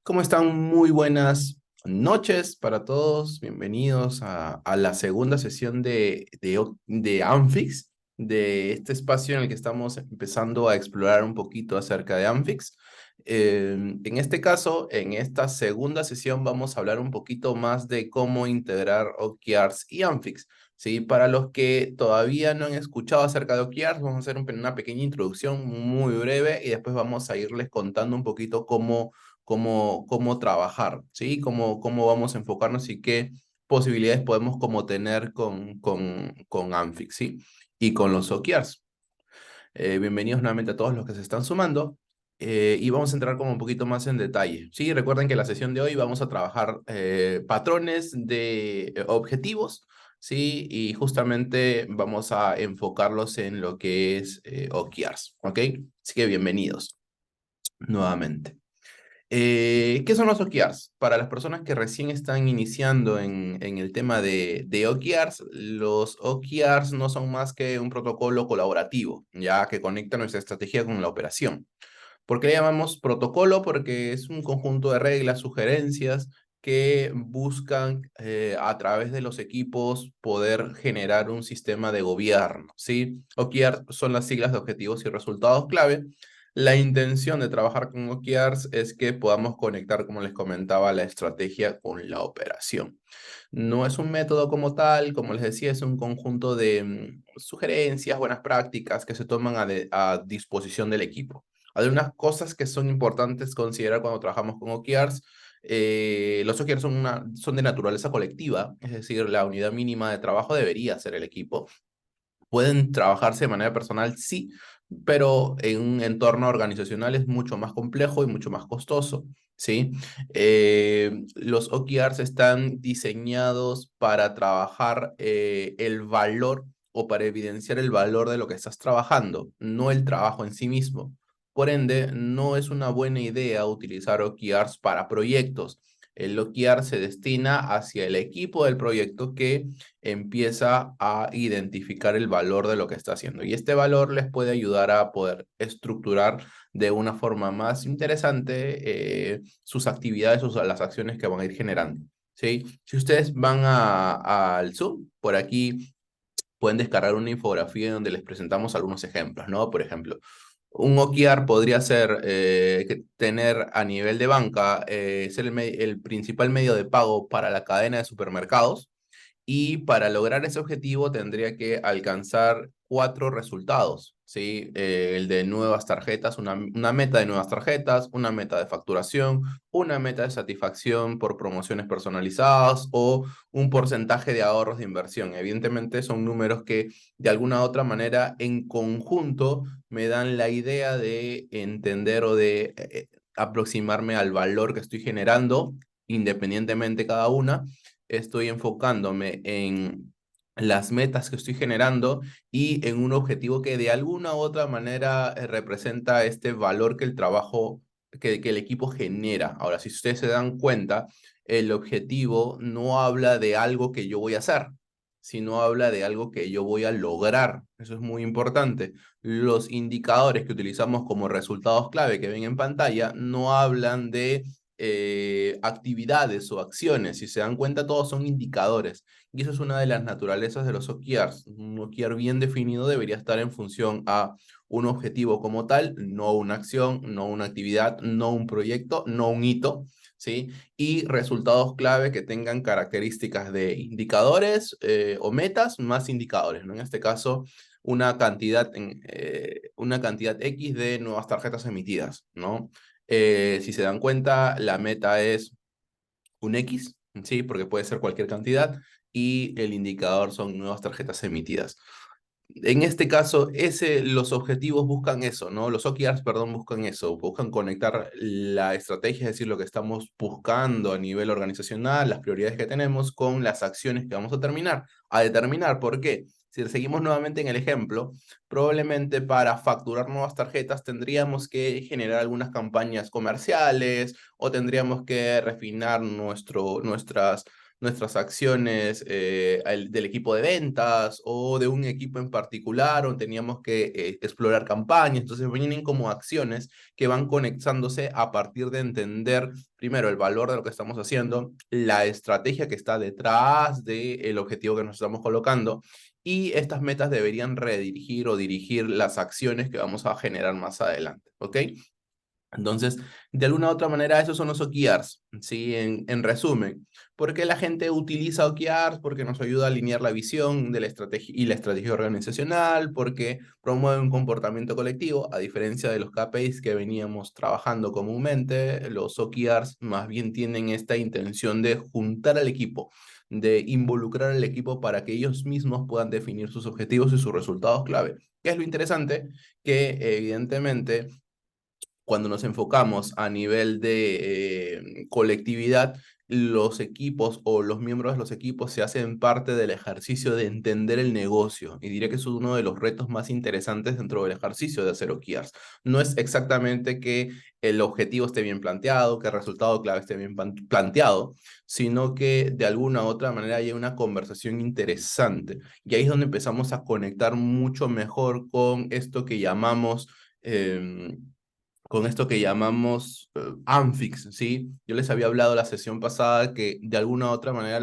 ¿Cómo están? Muy buenas noches para todos. Bienvenidos a la segunda sesión de Amfix, de este espacio en el que estamos empezando a explorar un poquito acerca de Amfix. En este caso, en esta segunda sesión vamos a hablar un poquito más de cómo integrar OKRs y Amfix. ¿Sí? Para los que todavía no han escuchado acerca de OKRs, vamos a hacer una pequeña introducción muy breve y después vamos a irles contando un poquito cómo trabajar, ¿sí? Cómo vamos a enfocarnos y qué posibilidades podemos como tener con Amfix, ¿sí? Y con los OKRs. Bienvenidos nuevamente a todos los que se están sumando. Y vamos a entrar como un poquito más en detalle. Sí, recuerden que en la sesión de hoy vamos a trabajar patrones de objetivos, sí, y justamente vamos a enfocarlos en lo que es OKRs, ¿ok? Así que bienvenidos nuevamente. ¿Qué son los OKRs? Para las personas que recién están iniciando en el tema de OKRs, los OKRs no son más que un protocolo colaborativo, ya que conecta nuestra estrategia con la operación. ¿Por qué le llamamos protocolo? Porque es un conjunto de reglas, sugerencias que buscan a través de los equipos poder generar un sistema de gobierno, ¿sí? OKRs son las siglas de objetivos y resultados clave. La intención de trabajar con OKRs es que podamos conectar, como les comentaba, la estrategia con la operación. No es un método como tal, como les decía, es un conjunto de sugerencias, buenas prácticas que se toman a disposición del equipo. Hay unas cosas que son importantes considerar cuando trabajamos con OKRs. Los OKRs son de naturaleza colectiva, es decir, la unidad mínima de trabajo debería ser el equipo. Pueden trabajarse de manera personal, sí, pero en un entorno organizacional es mucho más complejo y mucho más costoso, ¿sí? Los OKRs están diseñados para trabajar el valor o para evidenciar el valor de lo que estás trabajando, no el trabajo en sí mismo. Por ende, no es una buena idea utilizar OKRs para proyectos. El OKR se destina hacia el equipo del proyecto que empieza a identificar el valor de lo que está haciendo. Y este valor les puede ayudar a poder estructurar de una forma más interesante sus actividades o las acciones que van a ir generando. ¿Sí? Si ustedes van al Zoom, por aquí pueden descargar una infografía donde les presentamos algunos ejemplos, ¿no? Por ejemplo, un OKR podría ser tener a nivel de banca, ser el principal medio de pago para la cadena de supermercados, y para lograr ese objetivo tendría que alcanzar 4 resultados, ¿sí? El de nuevas tarjetas, una meta de nuevas tarjetas, una meta de facturación, una meta de satisfacción por promociones personalizadas o un porcentaje de ahorros de inversión. Evidentemente son números que de alguna u otra manera en conjunto me dan la idea de entender o de aproximarme al valor que estoy generando, independientemente cada una. Estoy enfocándome en las metas que estoy generando y en un objetivo que de alguna u otra manera representa este valor que el trabajo, que el equipo genera. Ahora, si ustedes se dan cuenta, el objetivo no habla de algo que yo voy a hacer, sino habla de algo que yo voy a lograr. Eso es muy importante. Los indicadores que utilizamos como resultados clave que ven en pantalla no hablan de actividades o acciones. Si se dan cuenta, todos son indicadores. Y eso es una de las naturalezas de los OKRs. Un OKR bien definido debería estar en función a un objetivo como tal, no una acción, no una actividad, no un proyecto, no un hito, ¿sí? Y resultados clave que tengan características de indicadores o metas más indicadores, ¿no? En este caso, una cantidad X de nuevas tarjetas emitidas, ¿no? Si se dan cuenta, la meta es un X, ¿sí? Porque puede ser cualquier cantidad, y el indicador son nuevas tarjetas emitidas. En este caso, los objetivos buscan eso, ¿no? Los OKRs, perdón, buscan eso, buscan conectar la estrategia, es decir, lo que estamos buscando a nivel organizacional, las prioridades que tenemos, con las acciones que vamos a determinar. ¿Por qué? Si seguimos nuevamente en el ejemplo, probablemente para facturar nuevas tarjetas tendríamos que generar algunas campañas comerciales o tendríamos que refinar nuestras nuestras acciones del equipo de ventas o de un equipo en particular, o teníamos que explorar campañas. Entonces vienen como acciones que van conectándose a partir de entender primero el valor de lo que estamos haciendo, la estrategia que está detrás del objetivo que nos estamos colocando, y estas metas deberían redirigir o dirigir las acciones que vamos a generar más adelante, ¿ok? Entonces, de alguna u otra manera, esos son los OKRs, ¿sí? En resumen, ¿por qué la gente utiliza OKRs? Porque nos ayuda a alinear la visión de la estrategia y la estrategia organizacional, porque promueve un comportamiento colectivo, a diferencia de los KPIs que veníamos trabajando comúnmente. Los OKRs más bien tienen esta intención de juntar al equipo, de involucrar al equipo para que ellos mismos puedan definir sus objetivos y sus resultados clave. ¿Qué es lo interesante? Que evidentemente cuando nos enfocamos a nivel de colectividad, los equipos o los miembros de los equipos se hacen parte del ejercicio de entender el negocio. Y diría que es uno de los retos más interesantes dentro del ejercicio de hacer OKRs. No es exactamente que el objetivo esté bien planteado, que el resultado clave esté bien planteado, sino que de alguna u otra manera haya una conversación interesante. Y ahí es donde empezamos a conectar mucho mejor con esto que llamamos... con esto que llamamos Amfix, ¿sí? Yo les había hablado la sesión pasada que de alguna u otra manera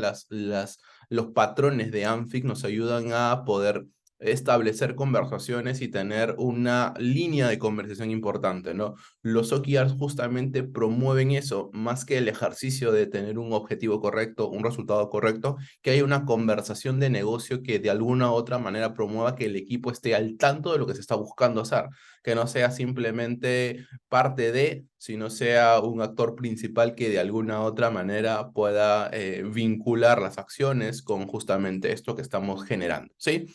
los patrones de Amfix nos ayudan a poder establecer conversaciones y tener una línea de conversación importante, ¿no? Los OKRs justamente promueven eso, más que el ejercicio de tener un objetivo correcto, un resultado correcto, que haya una conversación de negocio que de alguna u otra manera promueva que el equipo esté al tanto de lo que se está buscando hacer, que no sea simplemente parte de, sino sea un actor principal que de alguna otra manera pueda vincular las acciones con justamente esto que estamos generando, ¿sí?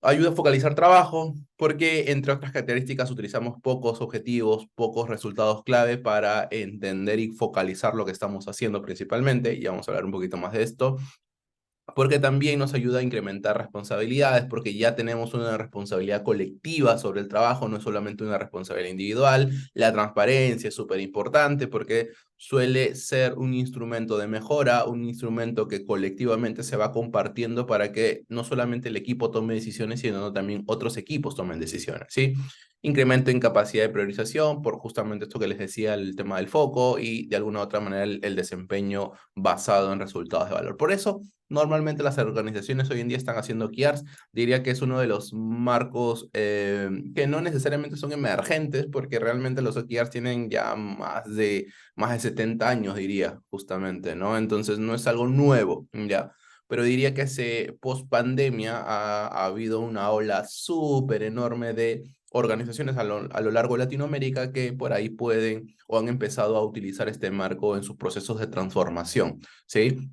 Ayuda a focalizar trabajo porque, entre otras características, utilizamos pocos objetivos, pocos resultados clave para entender y focalizar lo que estamos haciendo principalmente, y vamos a hablar un poquito más de esto, porque también nos ayuda a incrementar responsabilidades, porque ya tenemos una responsabilidad colectiva sobre el trabajo, no es solamente una responsabilidad individual. La transparencia es súper importante porque suele ser un instrumento de mejora, un instrumento que colectivamente se va compartiendo para que no solamente el equipo tome decisiones, sino también otros equipos tomen decisiones, ¿sí? Incremento en capacidad de priorización por justamente esto que les decía, el tema del foco y de alguna u otra manera el desempeño basado en resultados de valor. Por eso, normalmente las organizaciones hoy en día están haciendo OKRs. Diría que es uno de los marcos que no necesariamente son emergentes, porque realmente los OKRs tienen ya más de 70 años, diría, justamente, ¿no? Entonces no es algo nuevo, ¿ya? Pero diría que post pandemia ha habido una ola súper enorme de organizaciones a lo largo de Latinoamérica que por ahí pueden o han empezado a utilizar este marco en sus procesos de transformación, ¿sí?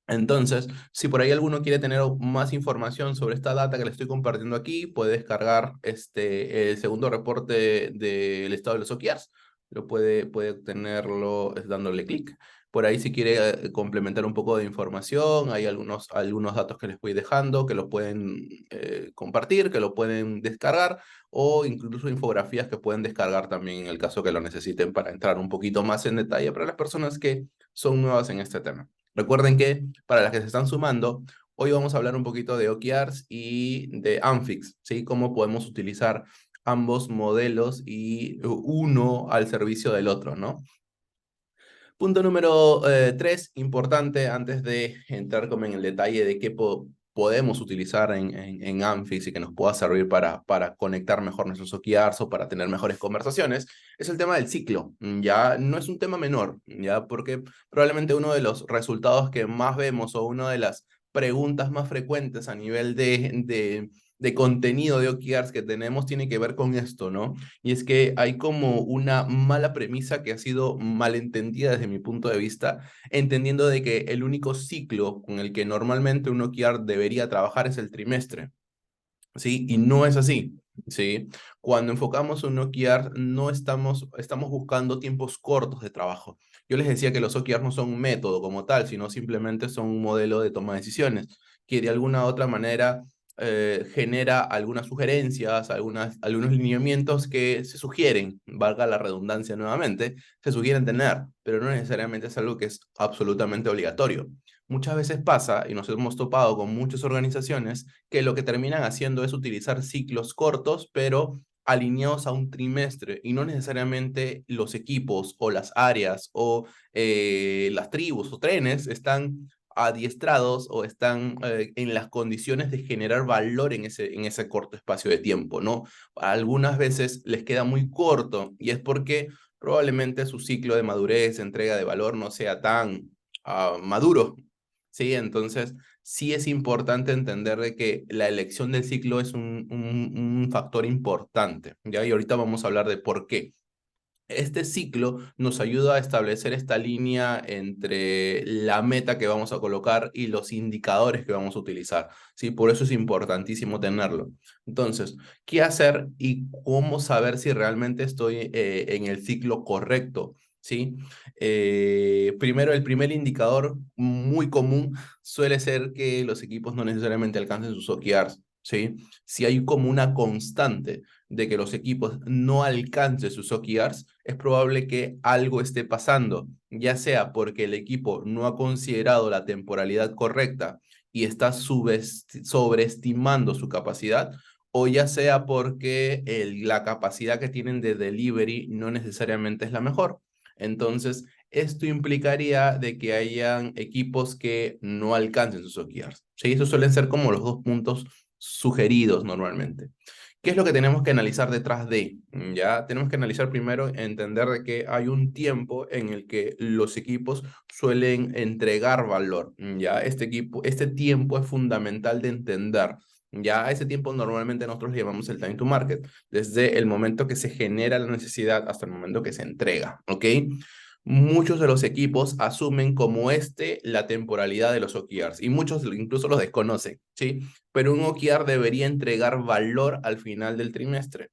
Entonces, si por ahí alguno quiere tener más información sobre esta data que le estoy compartiendo aquí, puede descargar el segundo reporte del estado de los OKRs. Puede obtenerlo dándole clic. Por ahí si quiere complementar un poco de información, hay algunos datos que les voy dejando, que lo pueden compartir, que lo pueden descargar, o incluso infografías que pueden descargar también en el caso que lo necesiten para entrar un poquito más en detalle para las personas que son nuevas en este tema. Recuerden que para las que se están sumando, hoy vamos a hablar un poquito de OKRs y de Amfix, ¿sí? Cómo podemos utilizar ambos modelos y uno al servicio del otro, ¿no? Punto número 3, importante antes de entrar como en el detalle de qué podemos utilizar en Amfix y que nos pueda servir para conectar mejor nuestros OKRs o para tener mejores conversaciones, es el tema del ciclo. Ya no es un tema menor, ya porque probablemente uno de los resultados que más vemos o una de las preguntas más frecuentes a nivel de contenido de OKRs que tenemos tiene que ver con esto, ¿no? Y es que hay como una mala premisa que ha sido malentendida desde mi punto de vista, entendiendo de que el único ciclo con el que normalmente un OKR debería trabajar es el trimestre, ¿sí? Y no es así, ¿sí? Cuando enfocamos un OKR, no estamos buscando tiempos cortos de trabajo. Yo les decía que los OKR no son un método como tal, sino simplemente son un modelo de toma de decisiones, que de alguna u otra manera genera algunas sugerencias, algunos lineamientos que se sugieren, valga la redundancia nuevamente, se sugieren tener, pero no necesariamente es algo que es absolutamente obligatorio. Muchas veces pasa, y nos hemos topado con muchas organizaciones, que lo que terminan haciendo es utilizar ciclos cortos, pero alineados a un trimestre, y no necesariamente los equipos o las áreas o las tribus o trenes están adiestrados o están en las condiciones de generar valor en ese corto espacio de tiempo, ¿no? Algunas veces les queda muy corto y es porque probablemente su ciclo de madurez, entrega de valor no sea tan maduro, ¿sí? Entonces, sí es importante entender de que la elección del ciclo es un factor importante, ¿ya? Y ahorita vamos a hablar de por qué. Este ciclo nos ayuda a establecer esta línea entre la meta que vamos a colocar y los indicadores que vamos a utilizar, ¿sí? Por eso es importantísimo tenerlo. Entonces, ¿qué hacer y cómo saber si realmente estoy en el ciclo correcto? ¿Sí? Primero, el primer indicador muy común suele ser que los equipos no necesariamente alcancen sus OKRs, ¿sí? Si hay como una constante de que los equipos no alcancen sus OKRs, es probable que algo esté pasando, ya sea porque el equipo no ha considerado la temporalidad correcta y está sobreestimando su capacidad, o ya sea porque la capacidad que tienen de delivery no necesariamente es la mejor. Entonces, esto implicaría de que hayan equipos que no alcancen sus OKRs. ¿Sí? Esos suelen ser como los dos puntos sugeridos normalmente. ¿Qué es lo que tenemos que analizar detrás de? Ya tenemos que analizar primero, entender de que hay un tiempo en el que los equipos suelen entregar valor. Ya este tiempo es fundamental de entender. Ya ese tiempo normalmente nosotros le llamamos el time to market, desde el momento que se genera la necesidad hasta el momento que se entrega, ¿ok? Muchos de los equipos asumen como la temporalidad de los OKRs y muchos incluso los desconocen, ¿sí? Pero un OKR debería entregar valor al final del trimestre,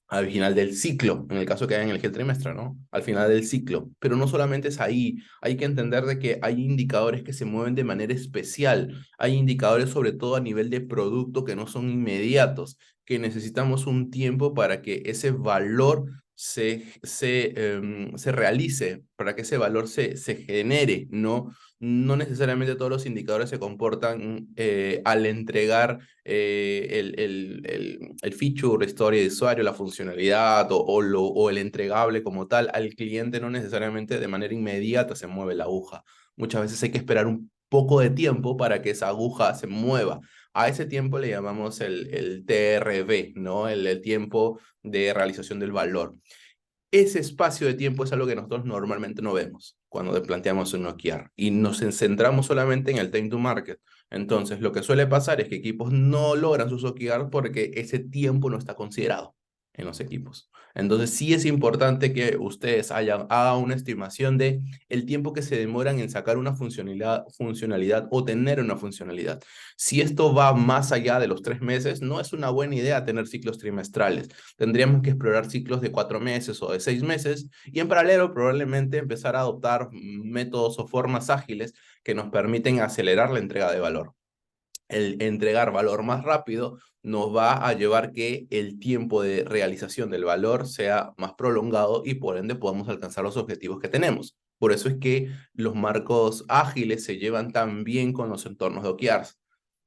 al final del ciclo, en el caso que hayan elegido el trimestre, ¿no? Al final del ciclo. Pero no solamente es ahí, hay que entender de que hay indicadores que se mueven de manera especial, hay indicadores sobre todo a nivel de producto que no son inmediatos, que necesitamos un tiempo para que ese valor se realice, para que ese valor se genere, ¿no? No necesariamente todos los indicadores se comportan al entregar el feature, historia de usuario, la funcionalidad o el entregable como tal al cliente, no necesariamente de manera inmediata se mueve la aguja. Muchas veces hay que esperar un poco de tiempo para que esa aguja se mueva. A ese tiempo le llamamos el TRV, ¿no? El tiempo de realización del valor. Ese espacio de tiempo es algo que nosotros normalmente no vemos cuando planteamos un OKR y nos centramos solamente en el time to market. Entonces, lo que suele pasar es que equipos no logran sus OKR porque ese tiempo no está considerado en los equipos. Entonces, sí es importante que ustedes hagan una estimación de el tiempo que se demoran en sacar una funcionalidad o tener una funcionalidad. Si esto va más allá de los 3 meses, no es una buena idea tener ciclos trimestrales. Tendríamos que explorar ciclos de 4 meses o de 6 meses y en paralelo probablemente empezar a adoptar métodos o formas ágiles que nos permiten acelerar la entrega de valor. El entregar valor más rápido nos va a llevar que el tiempo de realización del valor sea más prolongado y por ende podamos alcanzar los objetivos que tenemos. Por eso es que los marcos ágiles se llevan tan bien con los entornos de OKRs.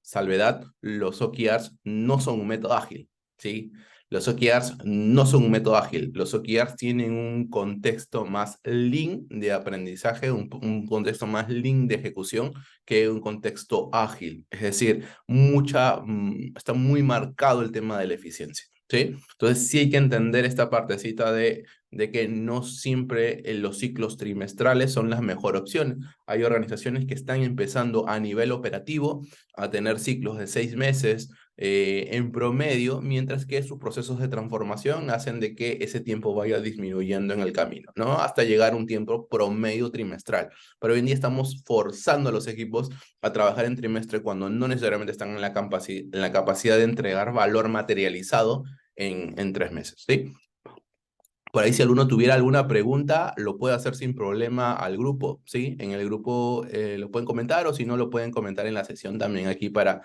Salvedad, los OKRs no son un método ágil, ¿sí? Los OKRs no son un método ágil. Los OKRs tienen un contexto más lean de aprendizaje, un contexto más lean de ejecución que un contexto ágil. Es decir, está muy marcado el tema de la eficiencia, ¿sí? Entonces sí hay que entender esta partecita de que no siempre los ciclos trimestrales son las mejores opciones. Hay organizaciones que están empezando a nivel operativo a tener ciclos de 6 meses en promedio, mientras que sus procesos de transformación hacen de que ese tiempo vaya disminuyendo en el camino, ¿no? Hasta llegar a un tiempo promedio trimestral. Pero hoy en día estamos forzando a los equipos a trabajar en trimestre cuando no necesariamente están en la capacidad de entregar valor materializado en 3 meses, ¿sí? Por ahí si alguno tuviera alguna pregunta, lo puede hacer sin problema al grupo, ¿sí? En el grupo lo pueden comentar o si no, lo pueden comentar en la sesión también aquí para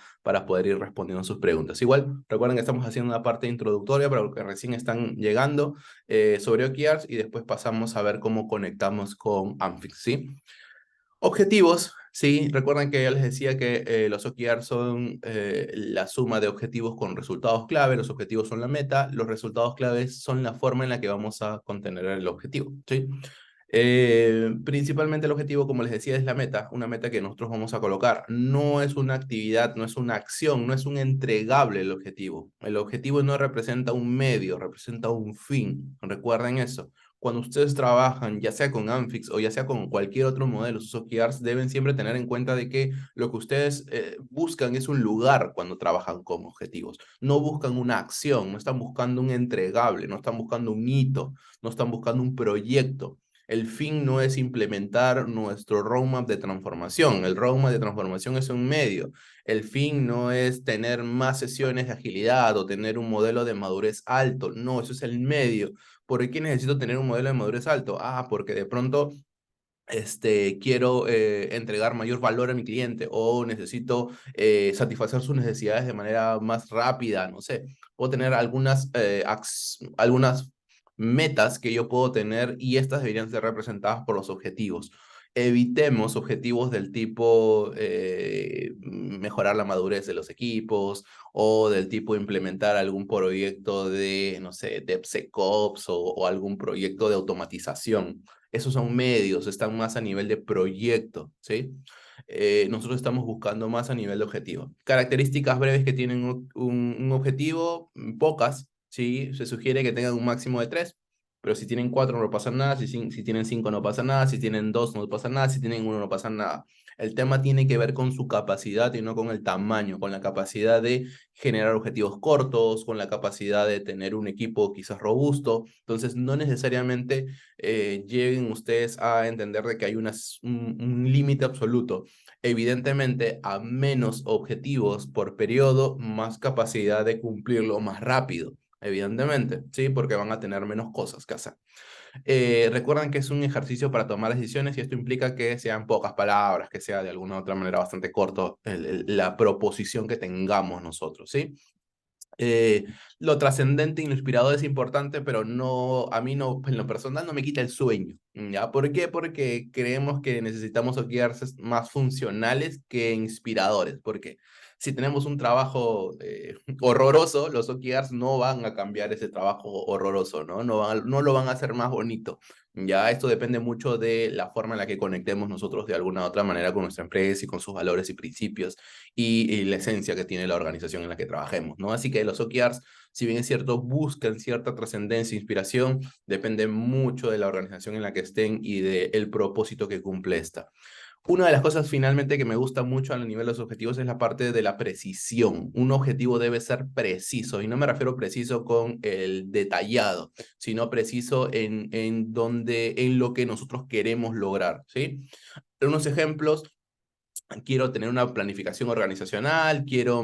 poder ir respondiendo sus preguntas. Igual, recuerden que estamos haciendo una parte introductoria para los que recién están llegando sobre OKRs y después pasamos a ver cómo conectamos con Amphix, ¿sí? Objetivos, sí, recuerden que ya les decía que los OKR son la suma de objetivos con resultados clave, los objetivos son la meta, los resultados claves son la forma en la que vamos a contener el objetivo, ¿sí? Principalmente el objetivo, como les decía, es la meta, una meta que nosotros vamos a colocar. No es una actividad, no es una acción, no es un entregable el objetivo. El objetivo no representa un medio, representa un fin. Recuerden eso. Cuando ustedes trabajan, ya sea con Amphix o ya sea con cualquier otro modelo, sus OKRs deben siempre tener en cuenta de que lo que ustedes buscan es un lugar cuando trabajan con objetivos. No buscan una acción, no están buscando un entregable, no están buscando un hito, no están buscando un proyecto. El fin no es implementar nuestro roadmap de transformación. El roadmap de transformación es un medio. El fin no es tener más sesiones de agilidad o tener un modelo de madurez alto. No, eso es el medio. ¿Por qué necesito tener un modelo de madurez alto? Ah, porque de pronto quiero entregar mayor valor a mi cliente o necesito satisfacer sus necesidades de manera más rápida, no sé. Puedo tener algunas metas que yo puedo tener y estas deberían ser representadas por los objetivos. Evitemos objetivos del tipo mejorar la madurez de los equipos o del tipo implementar algún proyecto de, no sé, DevSecOps o algún proyecto de automatización. Esos son medios, están más a nivel de proyecto, ¿sí? Nosotros estamos buscando más a nivel de objetivo. Características breves que tienen un objetivo, pocas, ¿sí? Se sugiere que tengan un máximo de 3, pero si tienen 4 no pasa nada, si tienen 5 no pasa nada, si tienen 2 no pasa nada, si tienen 1 no pasa nada. El tema tiene que ver con su capacidad y no con el tamaño, con la capacidad de generar objetivos cortos, con la capacidad de tener un equipo quizás robusto. Entonces, no necesariamente lleguen ustedes a entender de que hay un límite absoluto. Evidentemente, a menos objetivos por periodo, más capacidad de cumplirlo más rápido. Evidentemente, ¿sí? Porque van a tener menos cosas que hacer. Recuerden que es un ejercicio para tomar decisiones y esto implica que sean pocas palabras, que sea de alguna u otra manera bastante corto la proposición que tengamos nosotros, ¿sí? Eh, lo trascendente y lo inspirador es importante, pero no, a mí no, en lo personal no me quita el sueño, ¿ya? ¿Por qué? Porque creemos que necesitamos OKRs más funcionales que inspiradores, porque si tenemos un trabajo horroroso, los OKRs no van a cambiar ese trabajo horroroso, ¿no? No lo van a hacer más bonito. Ya esto depende mucho de la forma en la que conectemos nosotros de alguna u otra manera con nuestra empresa y con sus valores y principios y la esencia que tiene la organización en la que trabajemos, ¿no? Así que los OKRs, si bien es cierto, buscan cierta trascendencia e inspiración, depende mucho de la organización en la que estén y del propósito que cumple esta. Una de las cosas finalmente que me gusta mucho a nivel de los objetivos es la parte de la precisión. Un objetivo debe ser preciso y no me refiero preciso con el detallado, sino preciso en lo que nosotros queremos lograr, ¿sí? Unos ejemplos: quiero tener una planificación organizacional, quiero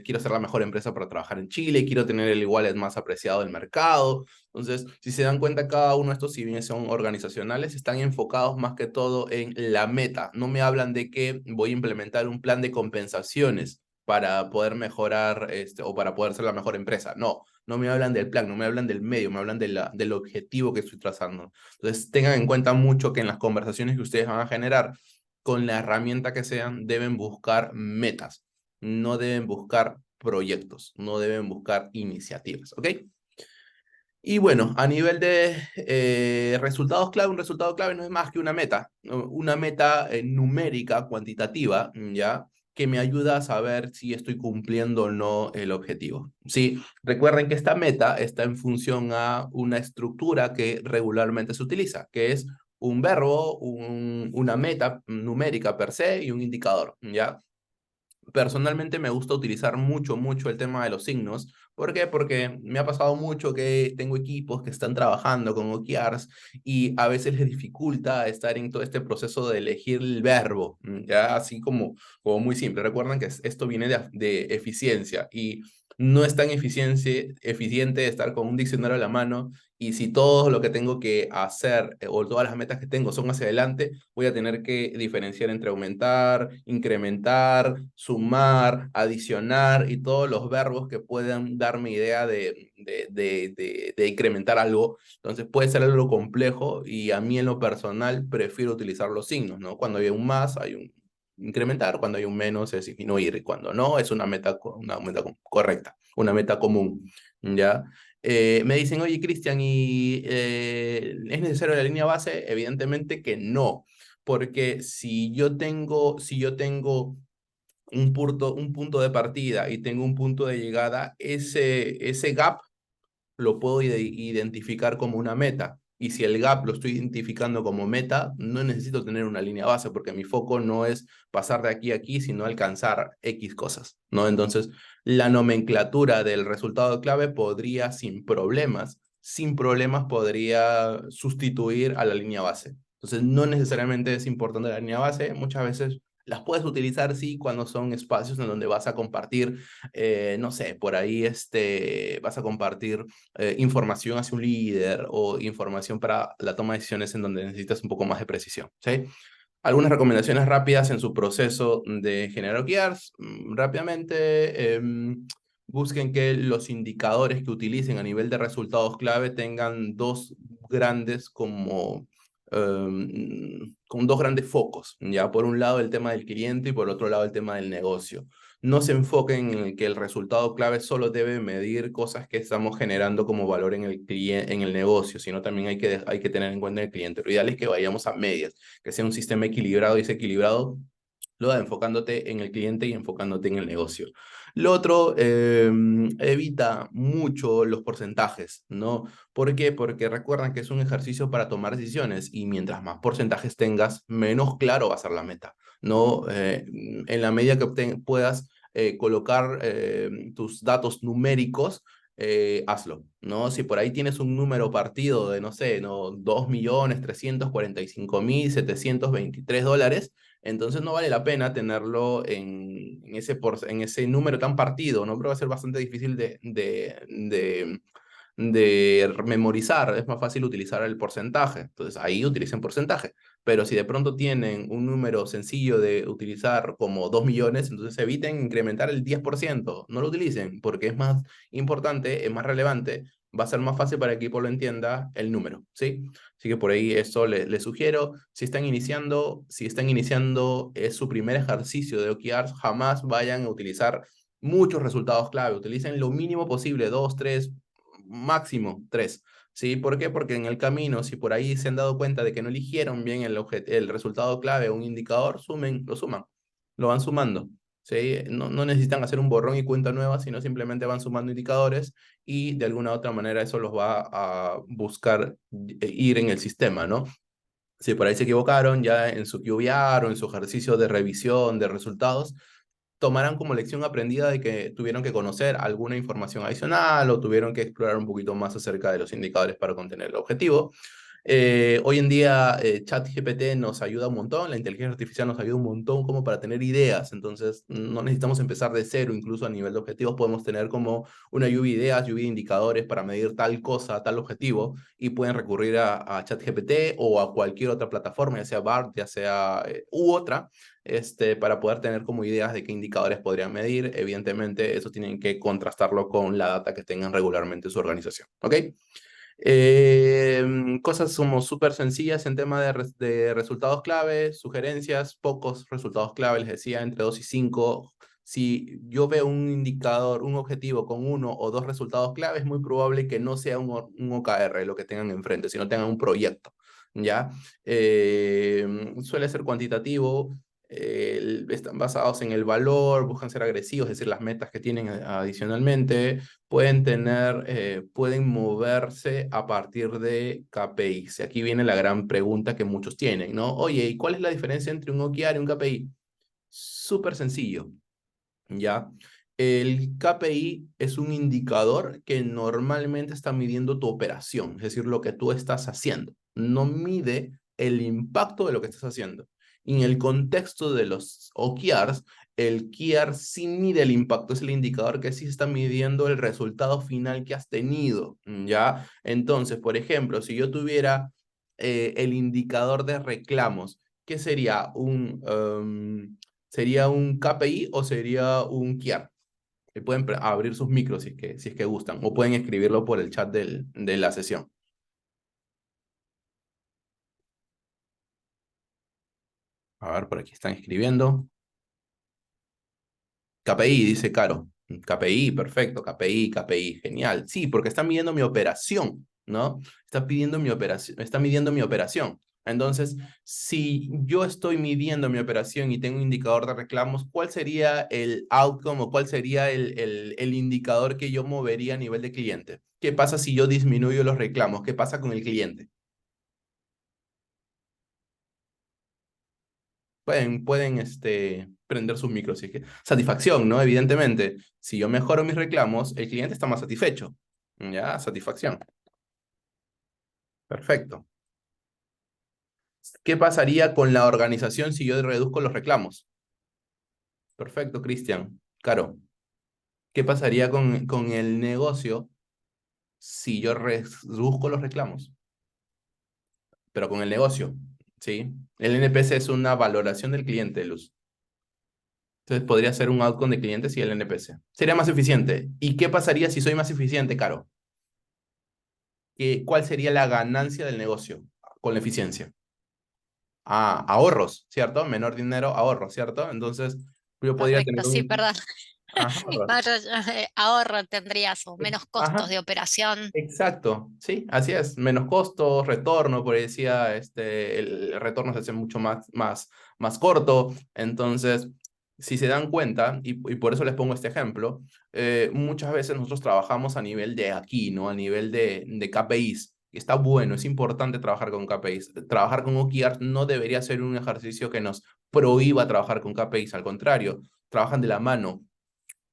quiero ser la mejor empresa para trabajar en Chile, quiero tener el igual más apreciado del mercado. Entonces, si se dan cuenta, cada uno de estos, si bien son organizacionales, están enfocados más que todo en la meta. No me hablan de que voy a implementar un plan de compensaciones para poder mejorar o para poder ser la mejor empresa. No, no me hablan del plan, no me hablan del medio, me hablan del objetivo que estoy trazando. Entonces, tengan en cuenta mucho que en las conversaciones que ustedes van a generar, con la herramienta que sean, deben buscar metas, no deben buscar proyectos, no deben buscar iniciativas, ¿ok? Y bueno, a nivel de resultados clave, un resultado clave no es más que una meta, ¿no? Una meta numérica, cuantitativa, ¿ya? Que me ayuda a saber si estoy cumpliendo o no el objetivo. Sí, recuerden que esta meta está en función a una estructura que regularmente se utiliza, que es un verbo, una meta numérica per se y un indicador, ¿ya? Personalmente me gusta utilizar mucho el tema de los signos. ¿Por qué? Porque me ha pasado mucho que tengo equipos que están trabajando con OKRs y a veces les dificulta estar en todo este proceso de elegir el verbo, ya así como muy simple. Recuerden que esto viene de eficiencia y no es tan eficiente estar con un diccionario a la mano Y si todo lo que tengo que hacer o todas las metas que tengo son hacia adelante, voy a tener que diferenciar entre aumentar, incrementar, sumar, adicionar y todos los verbos que puedan darme idea de incrementar algo. Entonces puede ser algo complejo y a mí en lo personal prefiero utilizar los signos, ¿no? Cuando hay un más, hay un incrementar, cuando hay un menos es disminuir y cuando no es una meta correcta, una meta común, ¿ya? Me dicen, oye, Cristian, ¿es necesario la línea base? Evidentemente que no, porque si yo tengo un punto de partida y tengo un punto de llegada, ese gap lo puedo identificar como una meta. Y si el gap lo estoy identificando como meta, no necesito tener una línea base porque mi foco no es pasar de aquí a aquí, sino alcanzar X cosas, ¿no? Entonces, la nomenclatura del resultado clave podría, sin problemas podría sustituir a la línea base. Entonces, no necesariamente es importante la línea base. Muchas veces las puedes utilizar, sí, cuando son espacios en donde vas a compartir, no sé, por ahí vas a compartir información hacia un líder o información para la toma de decisiones en donde necesitas un poco más de precisión, ¿sí? Algunas recomendaciones rápidas en su proceso de generar OKRs. Rápidamente, busquen que los indicadores que utilicen a nivel de resultados clave tengan con dos grandes focos, ¿ya? Por un lado el tema del cliente y por otro lado el tema del negocio. No se enfoquen en que el resultado clave solo debe medir cosas que estamos generando como valor en el negocio, sino también hay que tener en cuenta el cliente. Lo ideal es que vayamos a medias, que sea un sistema equilibrado y ese equilibrado lo da enfocándote en el cliente y enfocándote en el negocio. Lo otro, evita mucho los porcentajes, ¿no? ¿Por qué? Porque recuerdan que es un ejercicio para tomar decisiones y mientras más porcentajes tengas, menos claro va a ser la meta, ¿no? En la medida que puedas colocar tus datos numéricos, hazlo, ¿no? Si por ahí tienes un número partido de, no sé, ¿no? 2.345.723 dólares, entonces no vale la pena tenerlo en ese número tan partido, ¿no? Pero va a ser bastante difícil de memorizar, es más fácil utilizar el porcentaje. Entonces ahí utilicen porcentaje. Pero si de pronto tienen un número sencillo de utilizar como 2 millones, entonces eviten incrementar el 10%. No lo utilicen porque es más importante, es más relevante. Va a ser más fácil para el equipo lo entienda el número, ¿sí? Así que por ahí eso les sugiero. Si están iniciando, es su primer ejercicio de OKRs, jamás vayan a utilizar muchos resultados clave. Utilicen lo mínimo posible, 2, 3, máximo 3. ¿Sí? ¿Por qué? Porque en el camino, si por ahí se han dado cuenta de que no eligieron bien el resultado clave o un indicador, lo suman, lo van sumando. ¿Sí? No necesitan hacer un borrón y cuenta nueva, sino simplemente van sumando indicadores y de alguna u otra manera eso los va a buscar ir en el sistema, ¿no? Si por ahí se equivocaron ya en su QBR o en su ejercicio de revisión de resultados, tomarán como lección aprendida de que tuvieron que conocer alguna información adicional o tuvieron que explorar un poquito más acerca de los indicadores para contener el objetivo. Hoy en día ChatGPT nos ayuda un montón, la inteligencia artificial nos ayuda un montón como para tener ideas, entonces no necesitamos empezar de cero, incluso a nivel de objetivos podemos tener como una lluvia de ideas, lluvia de indicadores para medir tal cosa, tal objetivo y pueden recurrir a ChatGPT o a cualquier otra plataforma, ya sea BART, ya sea u otra, para poder tener como ideas de qué indicadores podrían medir. Evidentemente, eso tienen que contrastarlo con la data que tengan regularmente en su organización, ¿ok? Cosas como súper sencillas en tema de resultados clave, sugerencias, pocos resultados clave, les decía, entre 2 y 5. Si yo veo un indicador, un objetivo con uno o dos resultados clave, es muy probable que no sea un OKR lo que tengan enfrente, sino tengan un proyecto, ¿ya? Suele ser cuantitativo, están basados en el valor, buscan ser agresivos, es decir, las metas que tienen adicionalmente, pueden moverse a partir de KPIs. Aquí viene la gran pregunta que muchos tienen, ¿no? Oye, ¿y cuál es la diferencia entre un OKR y un KPI? Súper sencillo, ¿ya? El KPI es un indicador que normalmente está midiendo tu operación, es decir, lo que tú estás haciendo. No mide el impacto de lo que estás haciendo. Y en el contexto de los OKRs, el KIAR sí mide el impacto, es el indicador que sí está midiendo el resultado final que has tenido, ¿ya? Entonces, por ejemplo, si yo tuviera el indicador de reclamos, ¿qué sería? ¿Sería un KPI o sería un KIAR? Pueden abrir sus micros si es que gustan, o pueden escribirlo por el chat de la sesión. A ver, por aquí están escribiendo. KPI, dice Caro. KPI, perfecto, KPI, KPI, genial. Sí, porque está midiendo mi operación, ¿no? Está pidiendo mi operación, está midiendo mi operación. Entonces, si yo estoy midiendo mi operación y tengo un indicador de reclamos, ¿cuál sería el outcome o cuál sería el indicador que yo movería a nivel de cliente? ¿Qué pasa si yo disminuyo los reclamos? ¿Qué pasa con el cliente? Pueden prender sus micros. Si es que... Satisfacción, ¿no? Evidentemente, si yo mejoro mis reclamos, el cliente está más satisfecho. Ya, satisfacción. Perfecto. ¿Qué pasaría con la organización si yo reduzco los reclamos? Perfecto, Cristian. Caro, ¿qué pasaría con el negocio si yo reduzco los reclamos? Pero con el negocio, ¿sí? El NPS es una valoración del cliente, Luz. Entonces podría ser un outcome de clientes y el NPS. Sería más eficiente. ¿Y qué pasaría si soy más eficiente, Caro? ¿Cuál sería la ganancia del negocio con la eficiencia? Ah, ahorros, ¿cierto? Menor dinero, ahorros, ¿cierto? Entonces, yo podría Correcto, tener sí, un... perdón. Ajá, Mayor ahorro tendrías o menos costos ajá, de operación. exacto, sí, así es. Menos costos, retorno, por ahí decía, el retorno se hace mucho más corto. Entonces, si se dan cuenta, y por eso les pongo este ejemplo, muchas veces nosotros trabajamos a nivel de aquí, ¿no? A nivel de KPIs. Y está bueno, es importante trabajar con KPIs. Trabajar con OKRs no debería ser un ejercicio que nos prohíba trabajar con KPIs, al contrario, trabajan de la mano.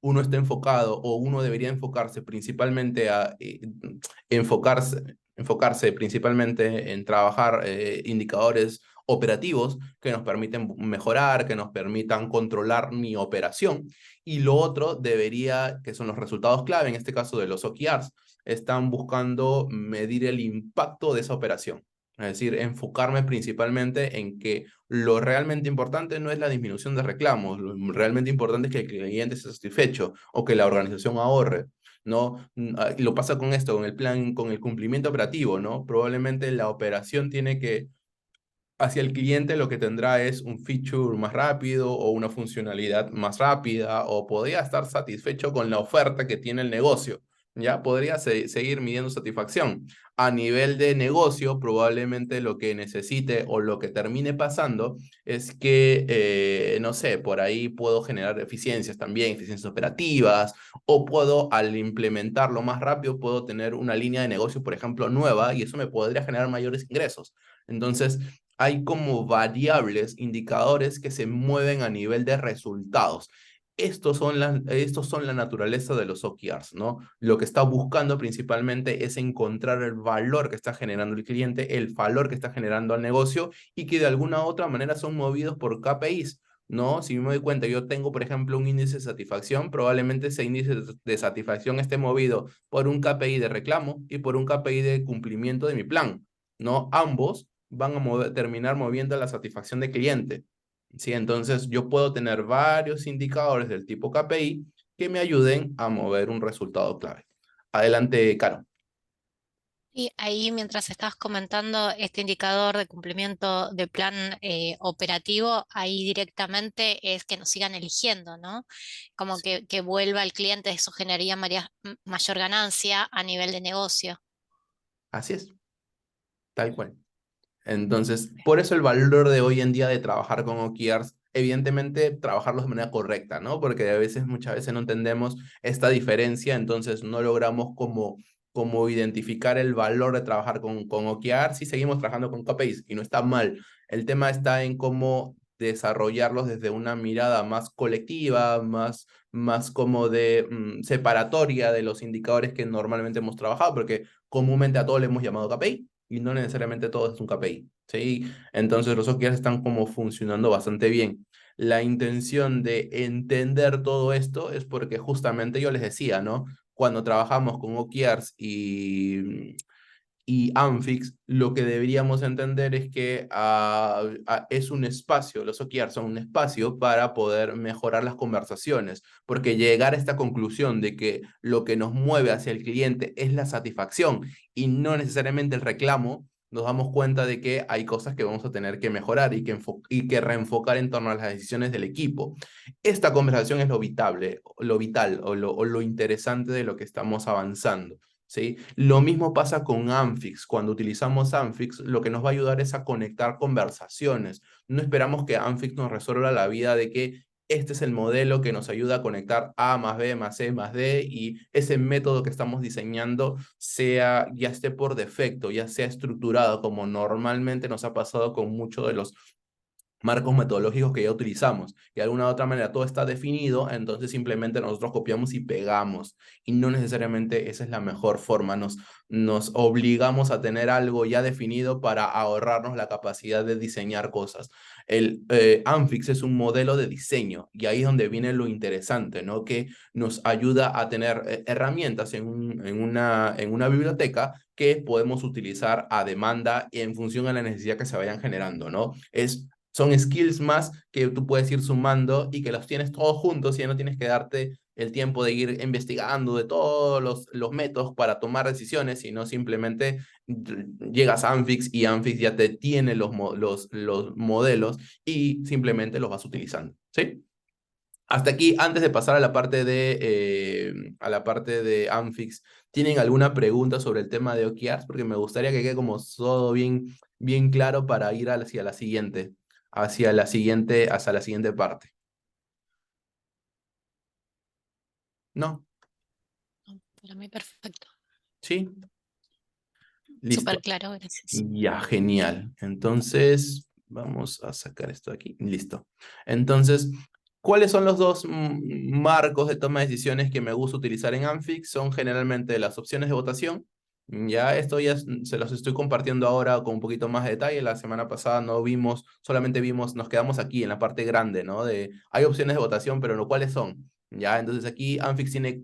Uno está enfocado o uno debería enfocarse principalmente enfocarse principalmente en trabajar indicadores operativos que nos permiten mejorar, que nos permitan controlar mi operación. Y lo otro debería, que son los resultados clave, en este caso de los OKRs, están buscando medir el impacto de esa operación. Es decir, enfocarme principalmente en que lo realmente importante no es la disminución de reclamos, lo realmente importante es que el cliente esté satisfecho o que la organización ahorre, ¿no? Y lo pasa con esto, con el plan, con el cumplimiento operativo, ¿no? Probablemente la operación tiene que, hacia el cliente lo que tendrá es un feature más rápido o una funcionalidad más rápida o podría estar satisfecho con la oferta que tiene el negocio. Ya podría seguir midiendo satisfacción. A nivel de negocio, probablemente lo que necesite o lo que termine pasando es que, no sé, por ahí puedo generar eficiencias también, eficiencias operativas, o puedo, al implementarlo más rápido, puedo tener una línea de negocio, por ejemplo, nueva, y eso me podría generar mayores ingresos. Entonces, hay como variables, indicadores que se mueven a nivel de resultados. Estos son la naturaleza de los OKRs, ¿no? Lo que está buscando principalmente es encontrar el valor que está generando el cliente, el valor que está generando al negocio y que de alguna u otra manera son movidos por KPIs, ¿no? Si me doy cuenta, yo tengo, por ejemplo, un índice de satisfacción, probablemente ese índice de satisfacción esté movido por un KPI de reclamo y por un KPI de cumplimiento de mi plan, ¿no? Ambos van a terminar moviendo la satisfacción de cliente. ¿Sí? Entonces, yo puedo tener varios indicadores del tipo KPI que me ayuden a mover un resultado clave. Adelante, Caro. Y ahí, mientras estabas comentando este indicador de cumplimiento de plan operativo, ahí directamente es que nos sigan eligiendo, ¿no? Como que vuelva el cliente, eso generaría mayor ganancia a nivel de negocio. Así es, tal cual. Entonces, por eso el valor de hoy en día de trabajar con OKRs, evidentemente trabajarlos de manera correcta, ¿no? Porque a veces, muchas veces no entendemos esta diferencia, entonces no logramos como identificar el valor de trabajar con OKRs y seguimos trabajando con KPIs y no está mal. El tema está en cómo desarrollarlos desde una mirada más colectiva, más como de separatoria de los indicadores que normalmente hemos trabajado, porque comúnmente a todos le hemos llamado KPI. y no necesariamente todo es un KPI, ¿sí? Entonces los OKRs están como funcionando bastante bien. La intención de entender todo esto es porque justamente yo les decía, ¿no? Cuando trabajamos con OKRs y Amfix, lo que deberíamos entender es que es un espacio, los OKRs son un espacio para poder mejorar las conversaciones, porque llegar a esta conclusión de que lo que nos mueve hacia el cliente es la satisfacción y no necesariamente el reclamo, nos damos cuenta de que hay cosas que vamos a tener que mejorar y que reenfocar en torno a las decisiones del equipo. Esta conversación es lo vital o lo interesante de lo que estamos avanzando. ¿Sí? Lo mismo pasa con Amfix. Cuando utilizamos Amfix, lo que nos va a ayudar es a conectar conversaciones. No esperamos que Amfix nos resuelva la vida de que este es el modelo que nos ayuda a conectar A más B más C más D y ese método que estamos diseñando ya esté por defecto, ya sea estructurado como normalmente nos ha pasado con muchos de los marcos metodológicos que ya utilizamos. Y de alguna u otra manera todo está definido, entonces simplemente nosotros copiamos y pegamos. Y no necesariamente esa es la mejor forma. Nos obligamos a tener algo ya definido para ahorrarnos la capacidad de diseñar cosas. El Amfix es un modelo de diseño y ahí es donde viene lo interesante, ¿no? Que nos ayuda a tener herramientas en una biblioteca que podemos utilizar a demanda y en función a la necesidad que se vayan generando, ¿no? Son skills más que tú puedes ir sumando y que los tienes todos juntos y ya no tienes que darte el tiempo de ir investigando de todos los métodos para tomar decisiones, sino simplemente llegas a Amfix y Amfix ya te tiene los modelos y simplemente los vas utilizando, ¿sí? Hasta aquí, antes de pasar a la parte de Amfix, ¿tienen alguna pregunta sobre el tema de OKRs? Porque me gustaría que quede como todo bien claro para ir hacia la siguiente parte. ¿No? Para mí perfecto. ¿Sí? Súper Listo. claro, gracias. Ya, genial. Entonces, vamos a sacar esto de aquí. Listo. Entonces, ¿cuáles son los dos marcos de toma de decisiones que me gusta utilizar en Amfix? Son generalmente las opciones de votación. Ya esto se los estoy compartiendo ahora con un poquito más de detalle. La semana pasada no vimos, solamente vimos, nos quedamos aquí en la parte grande, ¿no? Hay opciones de votación, pero no cuáles son. Ya, entonces aquí Amfix tiene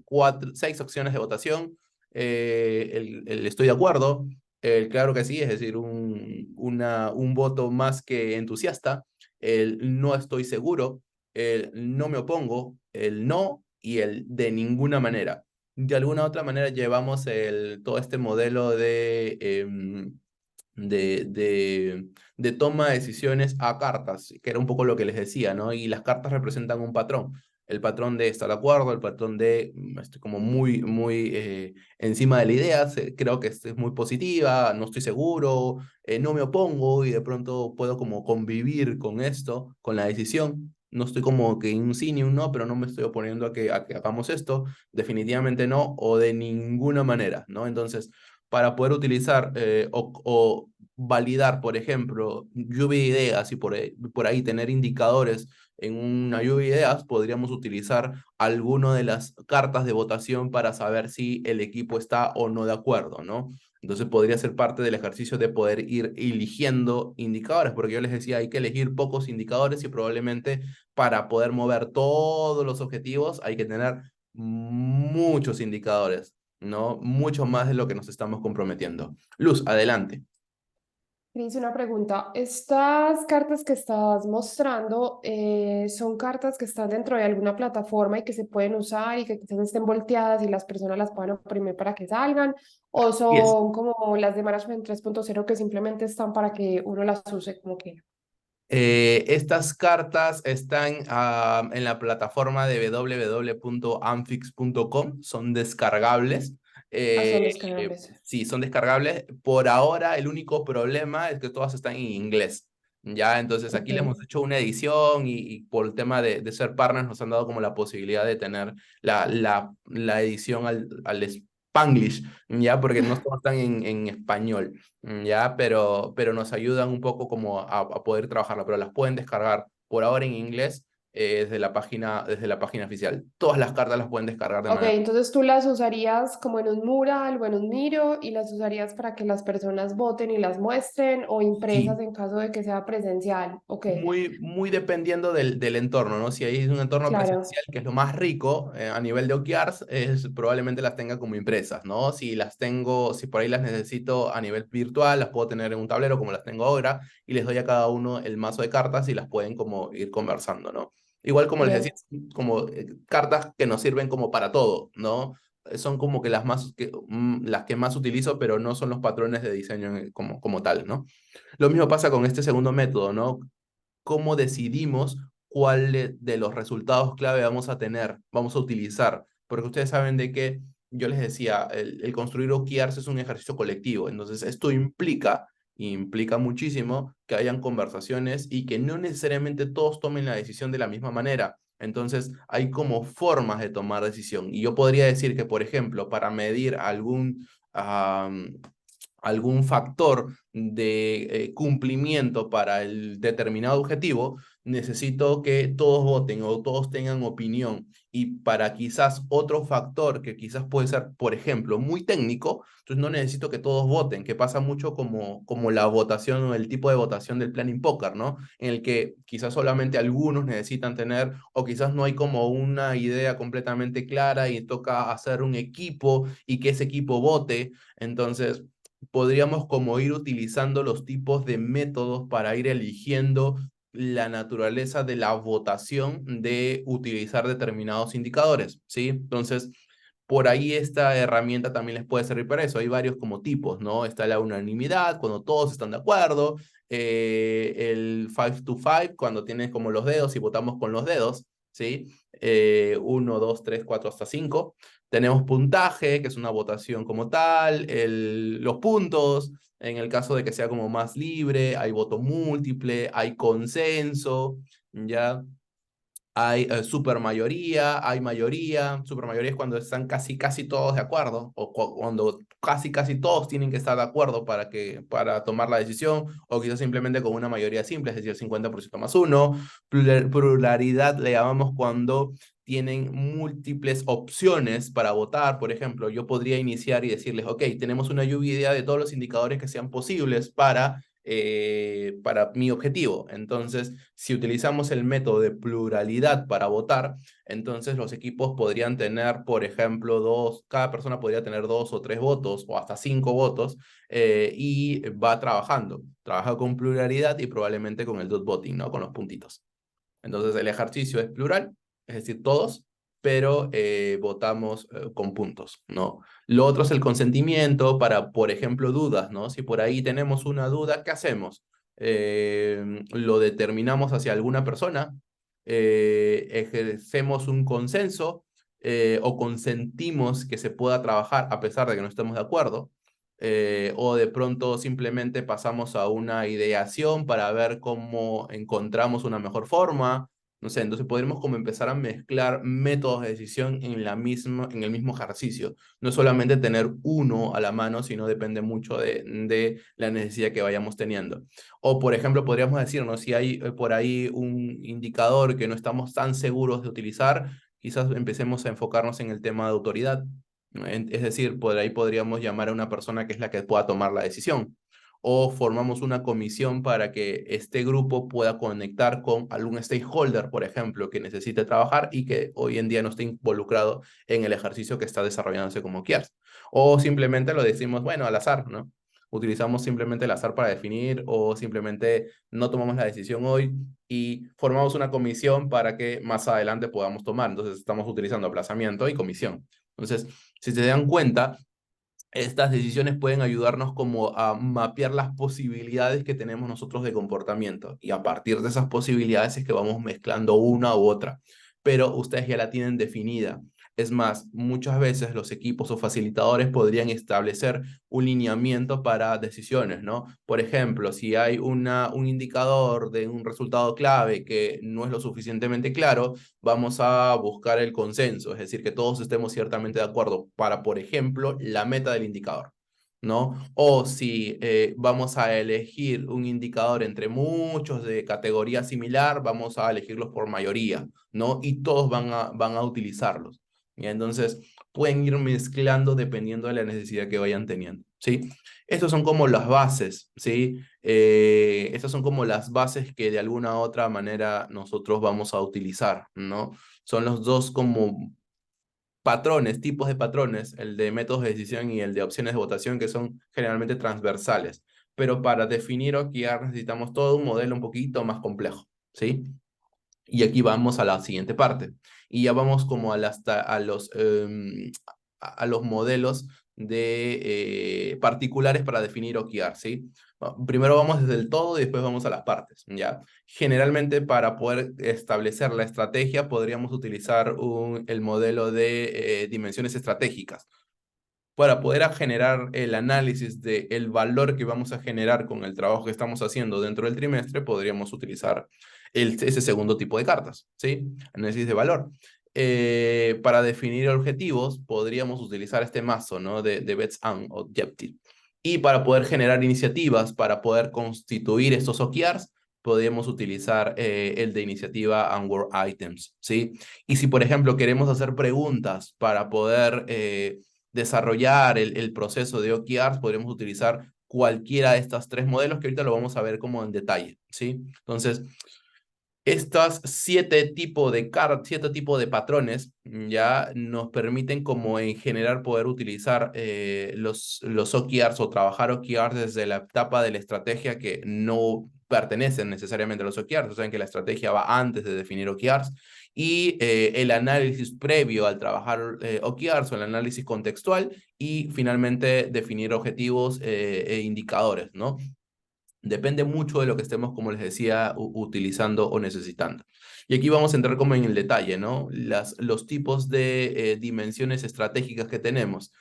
6 opciones de votación. El estoy de acuerdo, el claro que sí, es decir, un voto más que entusiasta, el no estoy seguro, el no me opongo, el no y el de ninguna manera. De alguna otra manera llevamos todo este modelo de toma de decisiones a cartas, que era un poco lo que les decía, ¿no? Y las cartas representan un patrón. El patrón de estar de acuerdo, el patrón de estoy como muy encima de la idea, creo que es muy positiva, no estoy seguro, no me opongo y de pronto puedo como convivir con esto, con la decisión. No estoy como que un sí ni un no, pero no me estoy oponiendo a que hagamos esto, definitivamente no, o de ninguna manera, ¿no? Entonces, para poder utilizar o validar, por ejemplo, lluvia de ideas y por ahí tener indicadores en una lluvia de ideas, podríamos utilizar alguna de las cartas de votación para saber si el equipo está o no de acuerdo, ¿no? Entonces podría ser parte del ejercicio de poder ir eligiendo indicadores, porque yo les decía, hay que elegir pocos indicadores y probablemente para poder mover todos los objetivos hay que tener muchos indicadores, ¿no? Mucho más de lo que nos estamos comprometiendo. Luz, adelante. Cris, una pregunta. ¿Estas cartas que estás mostrando son cartas que están dentro de alguna plataforma y que se pueden usar y que quizás estén volteadas y las personas las puedan oprimir para que salgan? ¿O Y es, son como las de Management 3.0 que simplemente están para que uno las use como quiera? Estas cartas están en la plataforma de www.amfix.com, son descargables. Ah, son Eh, descargables. sí, son descargables. Por ahora, el único problema es que todas están en inglés. Ya, entonces aquí Ok. le hemos hecho una edición y por el tema de ser partners nos han dado como la posibilidad de tener la edición al Spanglish, ya, porque no todas están en español. Ya, pero nos ayudan un poco como a poder trabajarla, pero las pueden descargar por ahora en inglés desde la página oficial. Todas las cartas las pueden descargar de Ok, manera... entonces tú las usarías como en un mural o en un Miro y las usarías para que las personas voten y las muestren o impresas Sí, en caso de que sea presencial. Ok, muy dependiendo del entorno, ¿no? Si hay un entorno claro, presencial que es lo más rico a nivel de OKRs, probablemente las tenga como impresas, ¿no? Si por ahí las necesito a nivel virtual, las puedo tener en un tablero como las tengo ahora y les doy a cada uno el mazo de cartas y las pueden como ir conversando, ¿no? Igual como les decía, bien. como cartas que nos sirven como para todo, ¿no? Son como que las que más utilizo, pero no son los patrones de diseño como tal, ¿no? Lo mismo pasa con este segundo método, ¿no? Cómo decidimos cuál de los resultados clave vamos a tener, vamos a utilizar. Porque ustedes saben de que yo les decía, el construir OKRs es un ejercicio colectivo. Entonces, esto implica muchísimo que hayan conversaciones y que no necesariamente todos tomen la decisión de la misma manera. Entonces, hay como formas de tomar decisión. Y yo podría decir que, por ejemplo, para medir algún factor de cumplimiento para el determinado objetivo, necesito que todos voten o todos tengan opinión. Y para quizás otro factor que quizás puede ser, por ejemplo, muy técnico, entonces no necesito que todos voten, que pasa mucho como la votación o el tipo de votación del planning poker, ¿no? En el que quizás solamente algunos necesitan tener, o quizás no hay como una idea completamente clara y toca hacer un equipo y que ese equipo vote. Entonces, podríamos como ir utilizando los tipos de métodos para ir eligiendo la naturaleza de la votación de utilizar determinados indicadores, ¿sí? Entonces, por ahí esta herramienta también les puede servir para eso. Hay varios como tipos, ¿no? Está la unanimidad, cuando todos están de acuerdo, el 5 to 5, cuando tienes como los dedos y votamos con los dedos, ¿sí? 1, 2, 3, 4 hasta 5. Tenemos puntaje, que es una votación como tal, los puntos, en el caso de que sea como más libre, hay voto múltiple, hay consenso, ¿ya? Hay supermayoría, hay mayoría. Supermayoría es cuando están casi todos de acuerdo, o cuando casi todos tienen que estar de acuerdo para tomar la decisión, o quizás simplemente con una mayoría simple, es decir, 50% más uno. Pluralidad le llamamos cuando tienen múltiples opciones para votar. Por ejemplo, yo podría iniciar y decirles, ok, tenemos una lluvia de idea de todos los indicadores que sean posibles para mi objetivo. Entonces, si utilizamos el método de pluralidad para votar, entonces los equipos podrían tener, por ejemplo, cada persona podría tener 2 o 3 votos o hasta 5 votos y va trabajando. Trabaja con pluralidad y probablemente con el dot voting, ¿no? Con los puntitos. Entonces, el ejercicio es plural, es decir, todos, pero votamos con puntos, ¿no? Lo otro es el consentimiento para, por ejemplo, dudas, ¿no? Si por ahí tenemos una duda, ¿qué hacemos? Lo determinamos hacia alguna persona, ejercemos un consenso o consentimos que se pueda trabajar a pesar de que no estemos de acuerdo. O de pronto simplemente pasamos a una ideación para ver cómo encontramos una mejor forma. No sé, entonces podremos como empezar a mezclar métodos de decisión en el mismo ejercicio. No solamente tener uno a la mano, sino depende mucho de la necesidad que vayamos teniendo. O, por ejemplo, podríamos decir, ¿no? Si hay por ahí un indicador que no estamos tan seguros de utilizar, quizás empecemos a enfocarnos en el tema de autoridad. Es decir, por ahí podríamos llamar a una persona que es la que pueda tomar la decisión. O formamos una comisión para que este grupo pueda conectar con algún stakeholder, por ejemplo, que necesite trabajar y que hoy en día no esté involucrado en el ejercicio que está desarrollándose como QIARS. O simplemente lo decimos, bueno, al azar, ¿no? Utilizamos simplemente el azar para definir o simplemente no tomamos la decisión hoy y formamos una comisión para que más adelante podamos tomar. Entonces estamos utilizando aplazamiento y comisión. Entonces, si se dan cuenta, estas decisiones pueden ayudarnos como a mapear las posibilidades que tenemos nosotros de comportamiento y a partir de esas posibilidades es que vamos mezclando una u otra, pero ustedes ya la tienen definida. Es más, muchas veces los equipos o facilitadores podrían establecer un lineamiento para decisiones, ¿no? Por ejemplo, si hay un indicador de un resultado clave que no es lo suficientemente claro, vamos a buscar el consenso, es decir, que todos estemos ciertamente de acuerdo para, por ejemplo, la meta del indicador. ¿no? O si vamos a elegir un indicador entre muchos de categoría similar, vamos a elegirlos por mayoría, ¿no? Y todos van a utilizarlos. Y entonces pueden ir mezclando dependiendo de la necesidad que vayan teniendo, ¿sí? Estas son como las bases, ¿sí? Estas son como las bases que de alguna u otra manera nosotros vamos a utilizar, ¿no? Son los dos como patrones, tipos de patrones, el de métodos de decisión y el de opciones de votación, que son generalmente transversales. Pero para definir OKR necesitamos todo un modelo un poquito más complejo, ¿sí? Y aquí vamos a la siguiente parte. Y ya vamos como a los modelos de particulares para definir OKR, ¿sí? Primero vamos desde el todo y después vamos a las partes, ¿ya? Generalmente para poder establecer la estrategia podríamos utilizar el modelo de dimensiones estratégicas. Para poder generar el análisis del valor que vamos a generar con el trabajo que estamos haciendo dentro del trimestre, podríamos utilizar ese segundo tipo de cartas, ¿sí? Análisis de valor. Para definir objetivos, podríamos utilizar este mazo, ¿no? De Bets and Objective. Y para poder generar iniciativas, para poder constituir estos OKRs, podemos utilizar el de iniciativa and work items, ¿sí? Y si, por ejemplo, queremos hacer preguntas para poder desarrollar el proceso de OKRs, podremos utilizar cualquiera de estos tres modelos que ahorita lo vamos a ver como en detalle, ¿sí? Entonces, estos siete tipos de patrones ya nos permiten como en general poder utilizar los OKRs o trabajar OKRs desde la etapa de la estrategia que no pertenecen necesariamente a los OKRs. O sea, que la estrategia va antes de definir OKRs y el análisis previo al trabajar OKRs o el análisis contextual y finalmente definir objetivos e indicadores, ¿no? Depende mucho de lo que estemos, como les decía, utilizando o necesitando. Y aquí vamos a entrar como en el detalle, ¿no? Los tipos de dimensiones estratégicas que tenemos.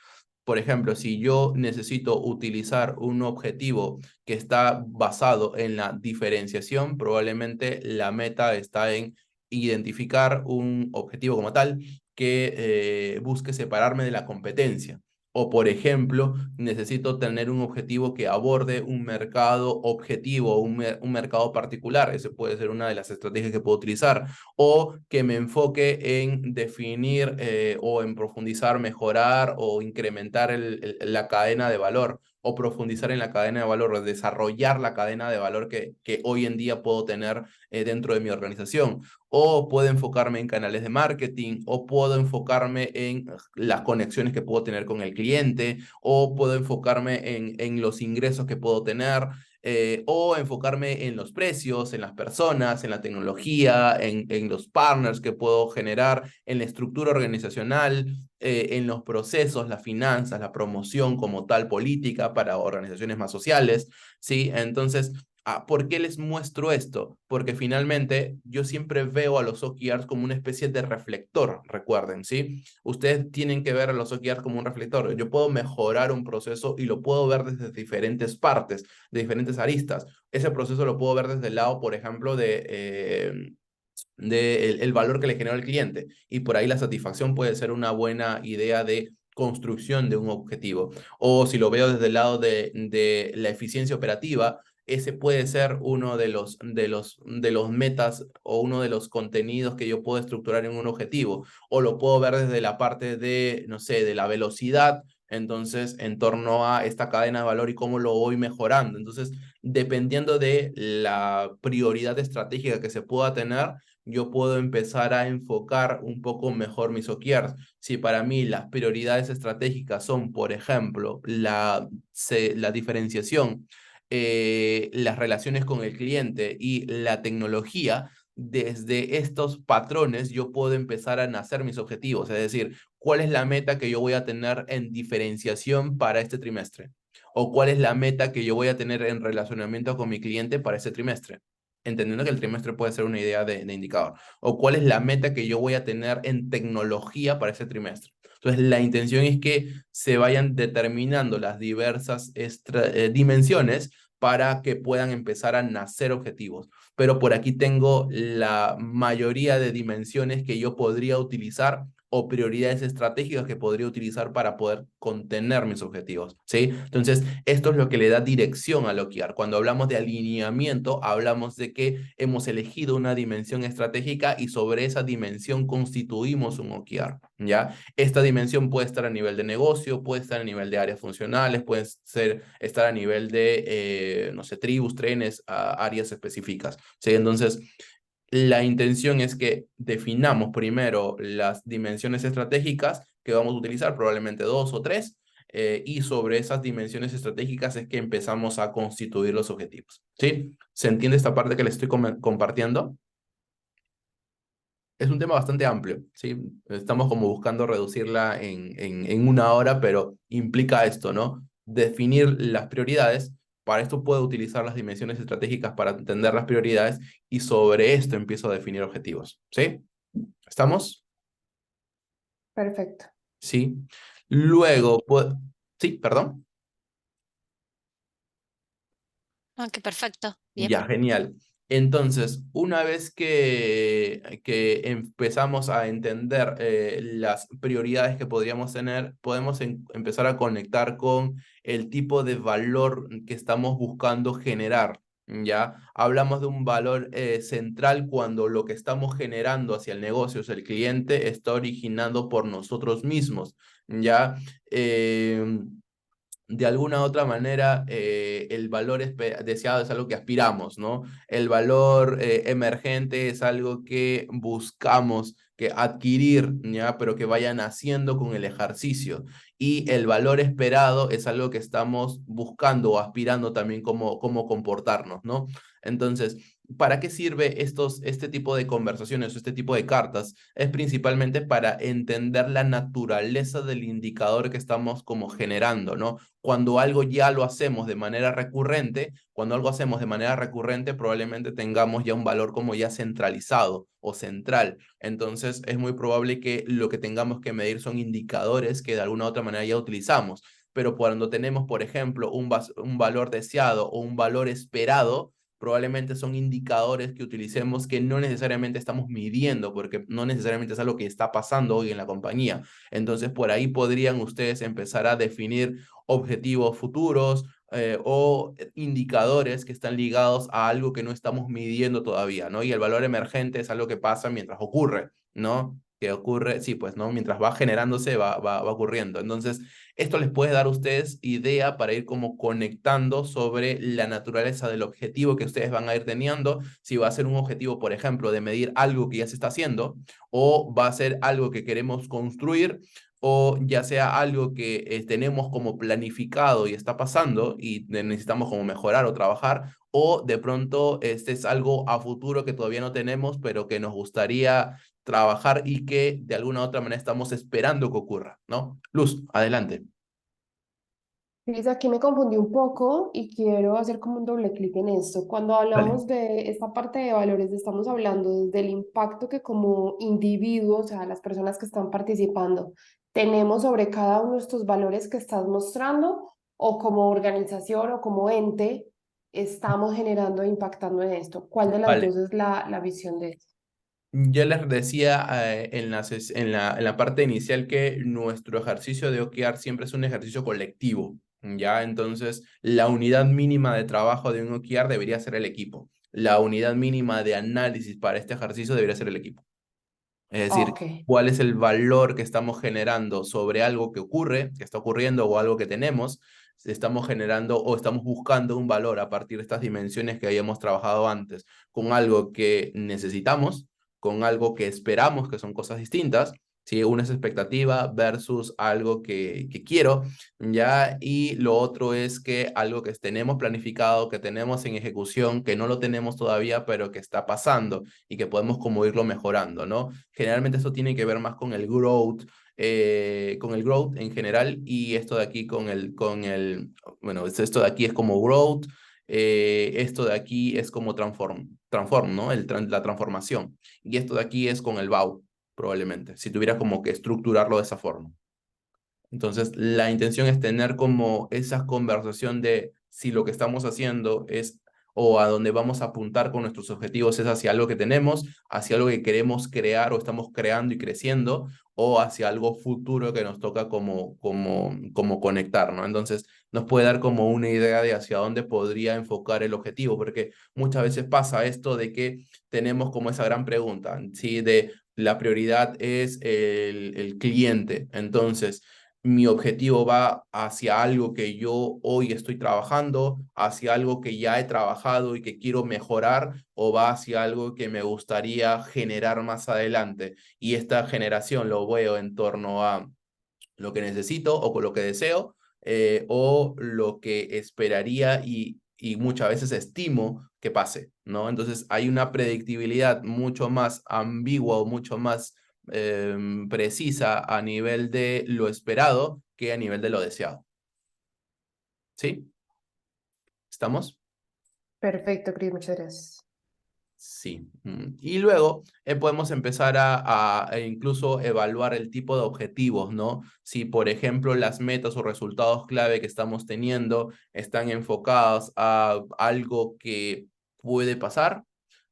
Por ejemplo, si yo necesito utilizar un objetivo que está basado en la diferenciación, probablemente la meta está en identificar un objetivo como tal que busque separarme de la competencia. O, por ejemplo, necesito tener un objetivo que aborde un mercado objetivo, un mercado particular. Ese puede ser una de las estrategias que puedo utilizar. O que me enfoque en definir o en profundizar, mejorar o incrementar la cadena de valor. O profundizar en la cadena de valor, o desarrollar la cadena de valor que hoy en día puedo tener dentro de mi organización. O puedo enfocarme en canales de marketing, o puedo enfocarme en las conexiones que puedo tener con el cliente, o puedo enfocarme en los ingresos que puedo tener, o enfocarme en los precios, en las personas, en la tecnología, en los partners que puedo generar, en la estructura organizacional, en los procesos, las finanzas, la promoción como tal política para organizaciones más sociales, ¿sí? Entonces, ¿por qué les muestro esto? Porque finalmente yo siempre veo a los OKRs como una especie de reflector, recuerden, ¿sí? Ustedes tienen que ver a los OKRs como un reflector. Yo puedo mejorar un proceso y lo puedo ver desde diferentes partes, de diferentes aristas. Ese proceso lo puedo ver desde el lado, por ejemplo, de el valor que le genera al cliente. Y por ahí la satisfacción puede ser una buena idea de construcción de un objetivo. O si lo veo desde el lado de la eficiencia operativa, ese puede ser uno de los metas o uno de los contenidos que yo puedo estructurar en un objetivo. O lo puedo ver desde la parte de, no sé, de la velocidad, entonces en torno a esta cadena de valor y cómo lo voy mejorando. Entonces, dependiendo de la prioridad estratégica que se pueda tener, yo puedo empezar a enfocar un poco mejor mis OKRs. Si para mí las prioridades estratégicas son, por ejemplo, la diferenciación, las relaciones con el cliente y la tecnología, desde estos patrones yo puedo empezar a nacer mis objetivos, es decir, ¿cuál es la meta que yo voy a tener en diferenciación para este trimestre? ¿O cuál es la meta que yo voy a tener en relacionamiento con mi cliente para este trimestre? Entendiendo que el trimestre puede ser una idea de indicador. O cuál es la meta que yo voy a tener en tecnología para ese trimestre. Entonces, la intención es que se vayan determinando las diversas dimensiones para que puedan empezar a nacer objetivos. Pero por aquí tengo la mayoría de dimensiones que yo podría utilizar o prioridades estratégicas que podría utilizar para poder contener mis objetivos, ¿sí? Entonces, esto es lo que le da dirección al OKR. Cuando hablamos de alineamiento, hablamos de que hemos elegido una dimensión estratégica y sobre esa dimensión constituimos un OKR, ¿ya? Esta dimensión puede estar a nivel de negocio, puede estar a nivel de áreas funcionales, puede estar a nivel de, no sé, tribus, trenes, áreas específicas, ¿sí? Entonces, la intención es que definamos primero las dimensiones estratégicas que vamos a utilizar, probablemente 2 o 3, y sobre esas dimensiones estratégicas es que empezamos a constituir los objetivos, ¿sí? ¿Se entiende esta parte que les estoy compartiendo? Es un tema bastante amplio, ¿sí? Estamos como buscando reducirla en una hora, pero implica esto, ¿no? Definir las prioridades. Para esto puedo utilizar las dimensiones estratégicas para entender las prioridades y sobre esto empiezo a definir objetivos, ¿sí? ¿Estamos? Perfecto. Sí. Luego, sí, perdón. Ok, perfecto. Bien. Ya, genial. Entonces, una vez que empezamos a entender las prioridades que podríamos tener, podemos empezar a conectar con el tipo de valor que estamos buscando generar. ¿Ya? Hablamos de un valor central cuando lo que estamos generando hacia el negocio, o sea, el cliente, está originando por nosotros mismos. ¿Ya? De alguna u otra manera, el valor deseado es algo que aspiramos, ¿no? El valor emergente es algo que buscamos que adquirir, ¿ya? Pero que vayan haciendo con el ejercicio. Y el valor esperado es algo que estamos buscando o aspirando también cómo comportarnos, ¿no? Entonces, ¿para qué sirve este tipo de conversaciones o este tipo de cartas? Es principalmente para entender la naturaleza del indicador que estamos como generando, ¿no? Cuando algo ya lo hacemos de manera recurrente, cuando algo hacemos de manera recurrente, probablemente tengamos ya un valor como ya centralizado o central. Entonces, es muy probable que lo que tengamos que medir son indicadores que de alguna u otra manera ya utilizamos. Pero cuando tenemos, por ejemplo, un valor deseado o un valor esperado, probablemente son indicadores que utilicemos que no necesariamente estamos midiendo, porque no necesariamente es algo que está pasando hoy en la compañía. Entonces, por ahí podrían ustedes empezar a definir objetivos futuros o indicadores que están ligados a algo que no estamos midiendo todavía, ¿no? Y el valor emergente es algo que pasa mientras ocurre, ¿no? Que ocurre, sí, pues, ¿no? Mientras va generándose, va ocurriendo. Entonces, esto les puede dar a ustedes idea para ir como conectando sobre la naturaleza del objetivo que ustedes van a ir teniendo, si va a ser un objetivo, por ejemplo, de medir algo que ya se está haciendo, o va a ser algo que queremos construir, o ya sea algo que tenemos como planificado y está pasando y necesitamos como mejorar o trabajar, o de pronto este es algo a futuro que todavía no tenemos, pero que nos gustaría trabajar y que de alguna u otra manera estamos esperando que ocurra, ¿no? Luz, adelante. Cris, aquí me confundí un poco y quiero hacer como un doble clic en esto. Cuando Vale. hablamos de esta parte de valores, estamos hablando desde el impacto que como individuos, o sea, las personas que están participando, tenemos sobre cada uno de estos valores que estás mostrando, o como organización o como ente, estamos generando e impactando en esto. ¿Cuál de las Vale. dos es la visión de esto? Yo les decía en la parte inicial que nuestro ejercicio de OKR siempre es un ejercicio colectivo, ¿ya? Entonces, la unidad mínima de trabajo de un OKR debería ser el equipo. La unidad mínima de análisis para este ejercicio debería ser el equipo. Es decir, Ok. cuál es el valor que estamos generando sobre algo que ocurre, que está ocurriendo o algo que tenemos. Si estamos generando o estamos buscando un valor a partir de estas dimensiones que habíamos trabajado antes, con algo que necesitamos, con algo que esperamos, que son cosas distintas. ¿Sí? Una es expectativa versus algo que quiero, ¿ya? Y lo otro es que algo que tenemos planificado, que tenemos en ejecución, que no lo tenemos todavía, pero que está pasando y que podemos como irlo mejorando, ¿no? Generalmente esto tiene que ver más con el growth en general, y esto de aquí bueno, esto de aquí es como growth, esto de aquí es como transform, ¿no? La transformación. Y esto de aquí es con el BAU, probablemente, si tuviera como que estructurarlo de esa forma. Entonces, la intención es tener como esa conversación de si lo que estamos haciendo es o a donde vamos a apuntar con nuestros objetivos es hacia algo que tenemos, hacia algo que queremos crear o estamos creando y creciendo, o hacia algo futuro que nos toca como conectar, ¿no? Entonces, nos puede dar como una idea de hacia dónde podría enfocar el objetivo, porque muchas veces pasa esto de que tenemos como esa gran pregunta, ¿sí? De la prioridad es el cliente. Entonces, mi objetivo va hacia algo que yo hoy estoy trabajando, hacia algo que ya he trabajado y que quiero mejorar, o va hacia algo que me gustaría generar más adelante. Y esta generación lo veo en torno a lo que necesito o con lo que deseo, o lo que esperaría y muchas veces estimo que pase, ¿no? Entonces hay una predictibilidad mucho más ambigua o mucho más precisa a nivel de lo esperado que a nivel de lo deseado. ¿Sí? ¿Estamos? Perfecto, Cris, muchas gracias. Sí. Y luego podemos empezar a incluso evaluar el tipo de objetivos, ¿no? Si, por ejemplo, las metas o resultados clave que estamos teniendo están enfocados a algo que puede pasar,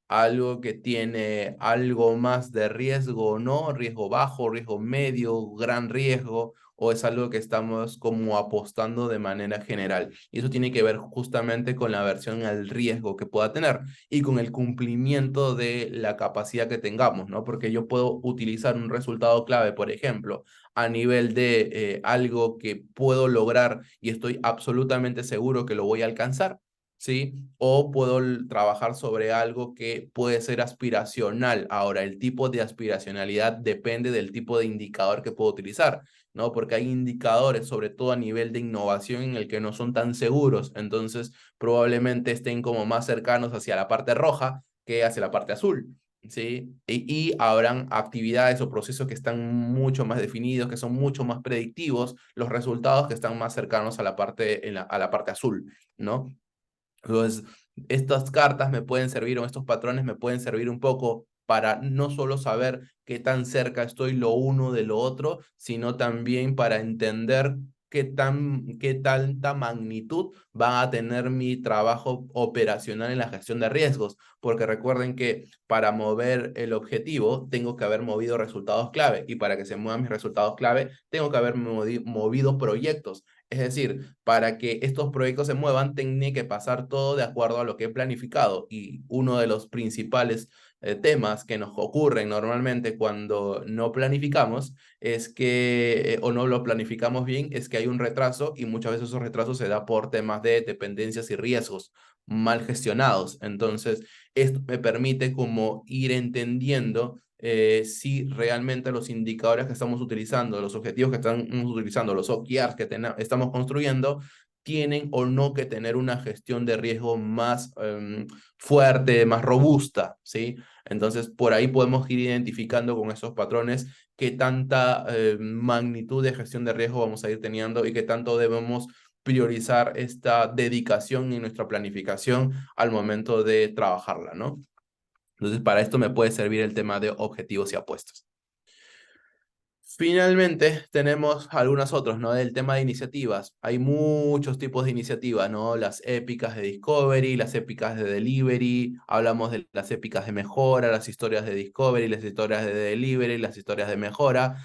algo que tiene algo más de riesgo o no, riesgo bajo, riesgo medio, gran riesgo, o es algo que estamos como apostando de manera general. Y eso tiene que ver justamente con la aversión al riesgo que pueda tener y con el cumplimiento de la capacidad que tengamos, ¿no? Porque yo puedo utilizar un resultado clave, por ejemplo, a nivel de algo que puedo lograr y estoy absolutamente seguro que lo voy a alcanzar, ¿sí? O puedo trabajar sobre algo que puede ser aspiracional. Ahora, el tipo de aspiracionalidad depende del tipo de indicador que puedo utilizar, ¿no? Porque hay indicadores, sobre todo a nivel de innovación, en el que no son tan seguros. Entonces, probablemente estén como más cercanos hacia la parte roja que hacia la parte azul, ¿sí? Y habrán actividades o procesos que están mucho más definidos, que son mucho más predictivos, los resultados que están más cercanos a la parte, a la parte azul, ¿no? Entonces, estas cartas me pueden servir, o estos patrones me pueden servir un poco para no solo saber qué tan cerca estoy lo uno de lo otro, sino también para entender qué tanta magnitud va a tener mi trabajo operacional en la gestión de riesgos. Porque recuerden que para mover el objetivo tengo que haber movido resultados clave, y para que se muevan mis resultados clave tengo que haber movido proyectos. Es decir, para que estos proyectos se muevan, tiene que pasar todo de acuerdo a lo que he planificado. Y uno de los principales temas que nos ocurren normalmente cuando no planificamos es que, o no lo planificamos bien, es que hay un retraso, y muchas veces esos retrasos se da por temas de dependencias y riesgos mal gestionados. Entonces, esto me permite como ir entendiendo si realmente los indicadores que estamos utilizando, los objetivos que estamos utilizando, los OKRs que estamos construyendo, tienen o no que tener una gestión de riesgo más fuerte, más robusta, ¿sí? Entonces, por ahí podemos ir identificando con esos patrones qué tanta magnitud de gestión de riesgo vamos a ir teniendo y qué tanto debemos priorizar esta dedicación en nuestra planificación al momento de trabajarla, ¿no? Entonces, para esto me puede servir el tema de objetivos y apuestas. Finalmente, tenemos algunos otros, ¿no? Del tema de iniciativas. Hay muchos tipos de iniciativas, ¿no? Las épicas de Discovery, las épicas de Delivery, hablamos de las épicas de mejora, las historias de Discovery, las historias de Delivery, las historias de mejora,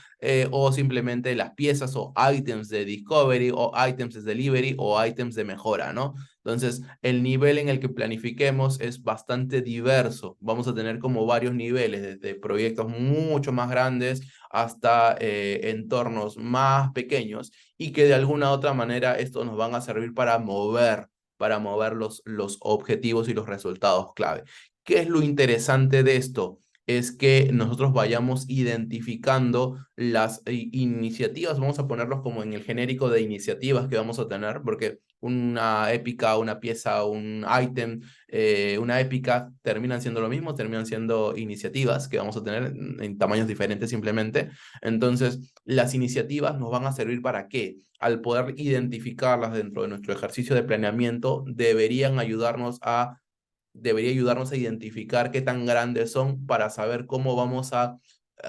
o simplemente las piezas o items de Discovery, o items de Delivery, o items de mejora, ¿no? Entonces, el nivel en el que planifiquemos es bastante diverso. Vamos a tener como varios niveles, desde proyectos mucho más grandes hasta entornos más pequeños, y que de alguna u otra manera estos nos van a servir para mover los objetivos y los resultados clave. ¿Qué es lo interesante de esto? Es que nosotros vayamos identificando las iniciativas, vamos a ponerlos como en el genérico de iniciativas que vamos a tener, porque una épica, una pieza, un ítem, una épica terminan siendo lo mismo, terminan siendo iniciativas que vamos a tener en tamaños diferentes simplemente. Entonces, las iniciativas nos van a servir para qué? Al poder identificarlas dentro de nuestro ejercicio de planeamiento, debería ayudarnos a identificar qué tan grandes son para saber cómo vamos a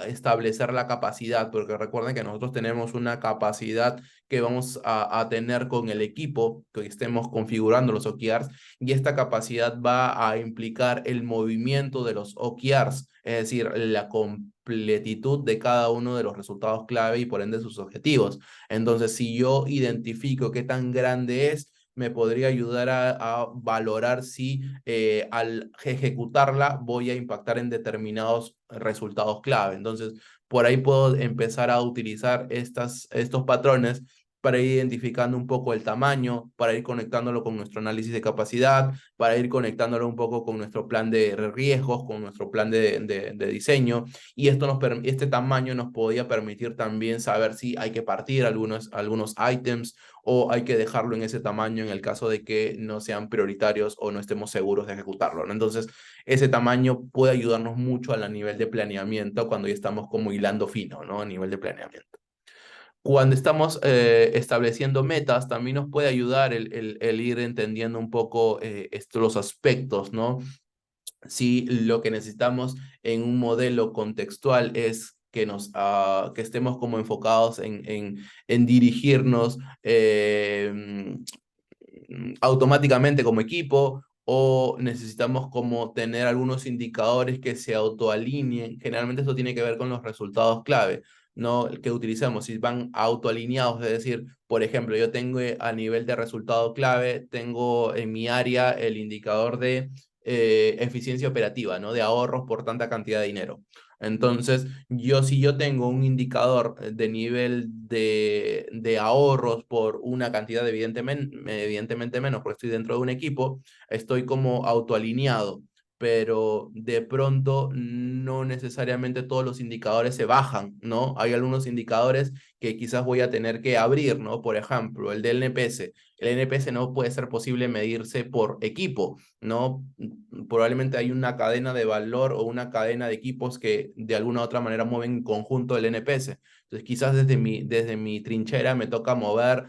establecer la capacidad, porque recuerden que nosotros tenemos una capacidad que vamos a tener con el equipo que estemos configurando los OKRs, y esta capacidad va a implicar el movimiento de los OKRs, es decir, la completitud de cada uno de los resultados clave y por ende sus objetivos. Entonces, si yo identifico qué tan grande es, me podría ayudar a valorar si al ejecutarla voy a impactar en determinados resultados clave. Entonces, por ahí puedo empezar a utilizar estos patrones para ir identificando un poco el tamaño, para ir conectándolo con nuestro análisis de capacidad, para ir conectándolo un poco con nuestro plan de riesgos, con nuestro plan de diseño. Y este tamaño nos podía permitir también saber si hay que partir algunos ítems o hay que dejarlo en ese tamaño en el caso de que no sean prioritarios o no estemos seguros de ejecutarlo, ¿no? Entonces, ese tamaño puede ayudarnos mucho a nivel de planeamiento cuando ya estamos como hilando fino, ¿no? A nivel de planeamiento. Cuando estamos estableciendo metas, también nos puede ayudar el ir entendiendo un poco los aspectos, ¿no? Si lo que necesitamos en un modelo contextual es que estemos como enfocados en dirigirnos automáticamente como equipo, o necesitamos como tener algunos indicadores que se autoalineen. Generalmente esto tiene que ver con los resultados clave, ¿no? Que utilizamos, si van autoalineados, es decir, por ejemplo, yo tengo a nivel de resultado clave, tengo en mi área el indicador de eficiencia operativa, ¿no? De ahorros por tanta cantidad de dinero. Entonces, si yo tengo un indicador de nivel de ahorros por una cantidad evidentemente menos, porque estoy dentro de un equipo, estoy como autoalineado, pero de pronto no necesariamente todos los indicadores se bajan, ¿no? Hay algunos indicadores que quizás voy a tener que abrir, ¿no? Por ejemplo, el del NPS. El NPS no puede ser posible medirse por equipo, ¿no? Probablemente hay una cadena de valor o una cadena de equipos que de alguna u otra manera mueven en conjunto el NPS. Entonces, quizás desde mi trinchera me toca mover,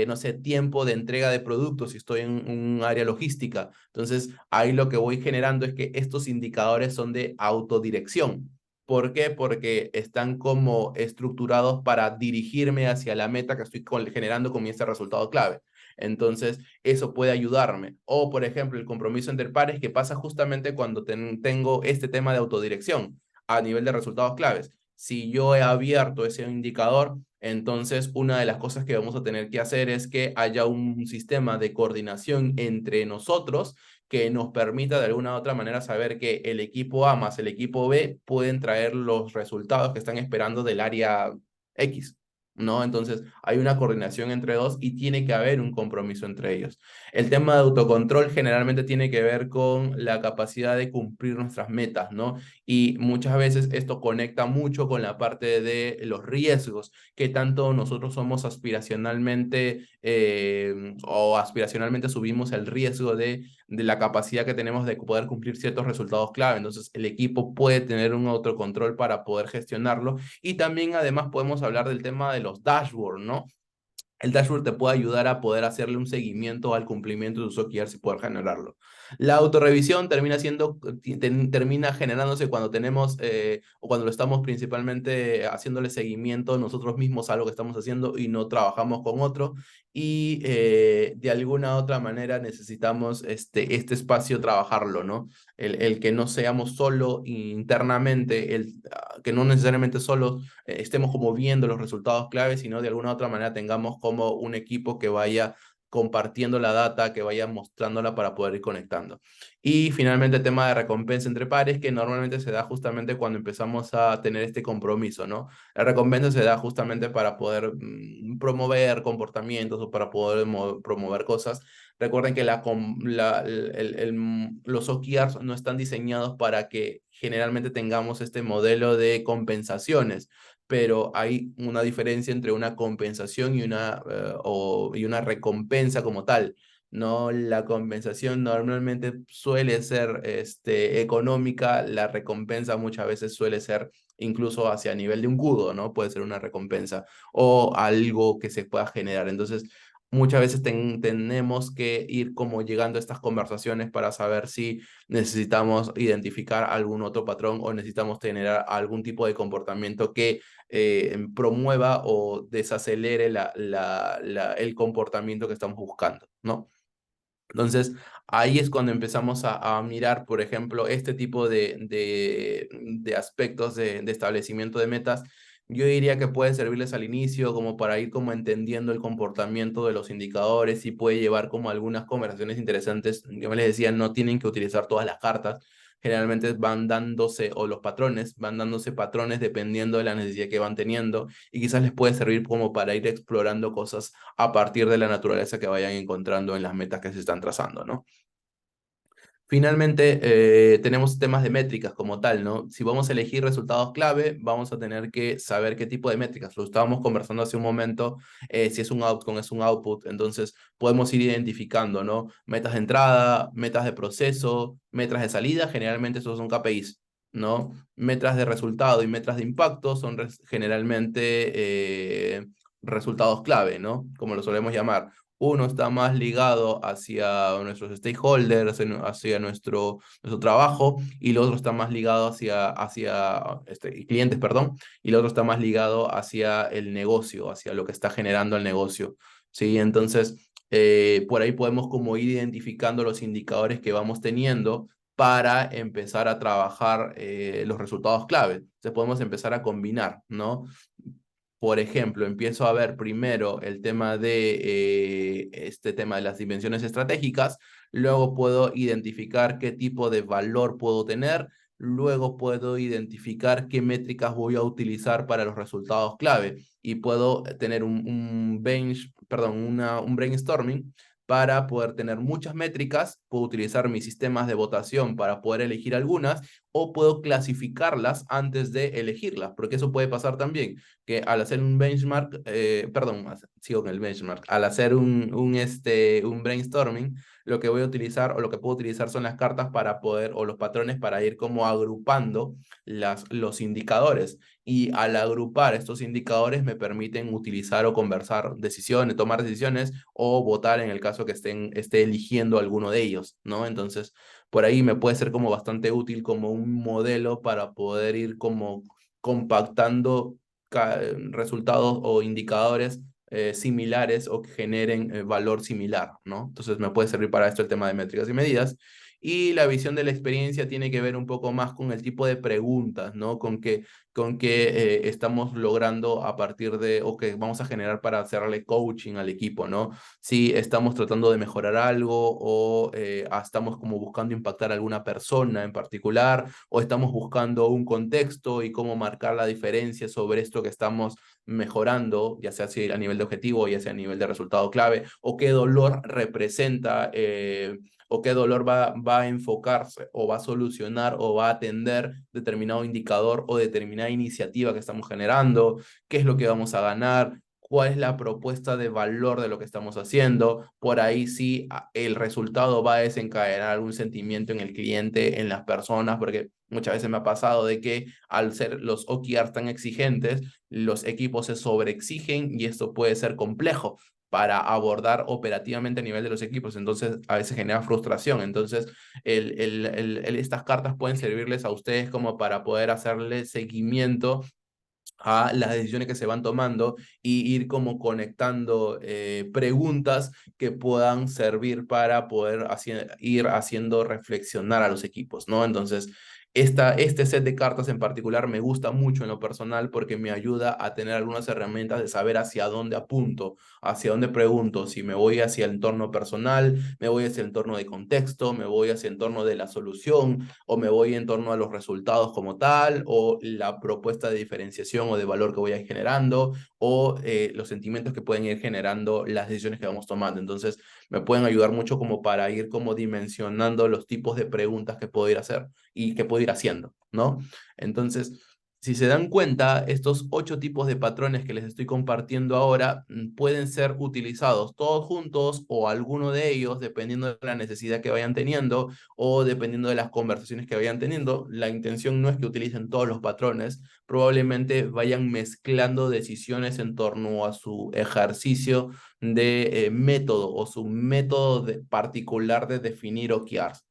no sé, tiempo de entrega de productos si estoy en un área logística. Entonces, ahí lo que voy generando es que estos indicadores son de autodirección. ¿Por qué? Porque están como estructurados para dirigirme hacia la meta que estoy generando con este resultado clave. Entonces, eso puede ayudarme. O, por ejemplo, el compromiso entre pares, que pasa justamente cuando tengo este tema de autodirección a nivel de resultados claves. Si yo he abierto ese indicador, entonces una de las cosas que vamos a tener que hacer es que haya un sistema de coordinación entre nosotros que nos permita de alguna u otra manera saber que el equipo A más el equipo B pueden traer los resultados que están esperando del área X, ¿no? Entonces, hay una coordinación entre dos y tiene que haber un compromiso entre ellos. El tema de autocontrol generalmente tiene que ver con la capacidad de cumplir nuestras metas, ¿no? Y muchas veces esto conecta mucho con la parte de los riesgos, que tanto nosotros somos aspiracionalmente o aspiracionalmente subimos el riesgo de la capacidad que tenemos de poder cumplir ciertos resultados clave. Entonces, el equipo puede tener un autocontrol para poder gestionarlo. Y también, además, podemos hablar del tema de los dashboards, ¿no? El dashboard te puede ayudar a poder hacerle un seguimiento al cumplimiento de tus OKRs y poder generarlo. La autorrevisión termina generándose cuando tenemos o cuando lo estamos principalmente haciéndole seguimiento nosotros mismos a lo que estamos haciendo y no trabajamos con otro. Y de alguna otra manera necesitamos este espacio trabajarlo, ¿no? El que no seamos solo internamente, que no necesariamente solo estemos como viendo los resultados claves, sino de alguna otra manera tengamos como un equipo que vaya compartiendo la data, que vaya mostrándola para poder ir conectando. Y finalmente el tema de recompensa entre pares, que normalmente se da justamente cuando empezamos a tener este compromiso, ¿no? La recompensa se da justamente para poder promover comportamientos o para poder promover cosas. Recuerden que los OKRs no están diseñados para que generalmente tengamos este modelo de compensaciones, pero hay una diferencia entre una compensación y una recompensa como tal. No, la compensación normalmente suele ser económica, la recompensa muchas veces suele ser incluso hacia nivel de un kudo, ¿no? Puede ser una recompensa o algo que se pueda generar. Entonces, muchas veces tenemos que ir como llegando a estas conversaciones para saber si necesitamos identificar algún otro patrón o necesitamos tener algún tipo de comportamiento que promueva o desacelere el comportamiento que estamos buscando, ¿no? Entonces, ahí es cuando empezamos a mirar, por ejemplo, este tipo de aspectos de establecimiento de metas. Yo diría que puede servirles al inicio como para ir como entendiendo el comportamiento de los indicadores y puede llevar como algunas conversaciones interesantes. Yo me les decía, no tienen que utilizar todas las cartas. Generalmente van dándose, o los patrones, van dándose patrones dependiendo de la necesidad que van teniendo y quizás les puede servir como para ir explorando cosas a partir de la naturaleza que vayan encontrando en las metas que se están trazando, ¿no? Finalmente, tenemos temas de métricas como tal, ¿no? Si vamos a elegir resultados clave, vamos a tener que saber qué tipo de métricas. Lo estábamos conversando hace un momento, si es un outcome, es un output. Entonces, podemos ir identificando, ¿no? Metas de entrada, metas de proceso, metas de salida. Generalmente esos son KPIs, ¿no? Metas de resultado y metas de impacto son generalmente resultados clave, ¿no? Como lo solemos llamar. Uno está más ligado hacia nuestros stakeholders, hacia nuestro trabajo, y el otro está más ligado hacia clientes, perdón, y el otro está más ligado hacia el negocio, hacia lo que está generando el negocio. ¿Sí? Entonces, por ahí podemos como ir identificando los indicadores que vamos teniendo para empezar a trabajar los resultados clave. Entonces podemos empezar a combinar, ¿no? Por ejemplo, empiezo a ver primero el tema de este tema de las dimensiones estratégicas, luego puedo identificar qué tipo de valor puedo tener, luego puedo identificar qué métricas voy a utilizar para los resultados clave y puedo tener un brainstorming para poder tener muchas métricas, puedo utilizar mis sistemas de votación para poder elegir algunas o puedo clasificarlas antes de elegirlas, porque eso puede pasar también que al hacer un benchmark, sigo con el benchmark, al hacer un brainstorming, lo que voy a utilizar o lo que puedo utilizar son las cartas para poder, o los patrones para ir como agrupando los indicadores. Y al agrupar estos indicadores me permiten utilizar o conversar decisiones, tomar decisiones o votar en el caso que esté eligiendo alguno de ellos, ¿no? Entonces, por ahí me puede ser como bastante útil como un modelo para poder ir como compactando resultados o indicadores similares o que generen valor similar, ¿no? Entonces me puede servir para esto el tema de métricas y medidas. Y la visión de la experiencia tiene que ver un poco más con el tipo de preguntas, ¿no? Con qué estamos logrando a partir de, o que vamos a generar para hacerle coaching al equipo, ¿no? Si estamos tratando de mejorar algo o estamos como buscando impactar a alguna persona en particular o estamos buscando un contexto y cómo marcar la diferencia sobre esto que estamos mejorando, ya sea a nivel de objetivo, ya sea a nivel de resultado clave, o qué dolor representa o qué dolor va a enfocarse o va a solucionar o va a atender determinado indicador o determinada iniciativa que estamos generando, qué es lo que vamos a ganar, cuál es la propuesta de valor de lo que estamos haciendo. Por ahí sí el resultado va a desencadenar algún sentimiento en el cliente, en las personas, porque muchas veces me ha pasado de que al ser los OKRs tan exigentes, los equipos se sobreexigen y esto puede ser complejo para abordar operativamente a nivel de los equipos. Entonces, a veces genera frustración. Entonces, estas cartas pueden servirles a ustedes como para poder hacerle seguimiento a las decisiones que se van tomando y ir como conectando preguntas que puedan servir para poder ir haciendo reflexionar a los equipos, ¿no? Entonces, este set de cartas en particular me gusta mucho en lo personal porque me ayuda a tener algunas herramientas de saber hacia dónde apunto, hacia dónde pregunto, si me voy hacia el entorno personal, me voy hacia el entorno de contexto, me voy hacia el entorno de la solución o me voy en torno a los resultados como tal, o la propuesta de diferenciación o de valor que voy a ir generando, o los sentimientos que pueden ir generando las decisiones que vamos tomando. Entonces, me pueden ayudar mucho como para ir como dimensionando los tipos de preguntas que puedo ir a hacer y que puedo ir haciendo, ¿no? Entonces, Si se dan cuenta, estos 8 tipos de patrones que les estoy compartiendo ahora pueden ser utilizados todos juntos o alguno de ellos, dependiendo de la necesidad que vayan teniendo o dependiendo de las conversaciones que vayan teniendo. La intención no es que utilicen todos los patrones, probablemente vayan mezclando decisiones en torno a su ejercicio de método o su método particular de definir OKRs,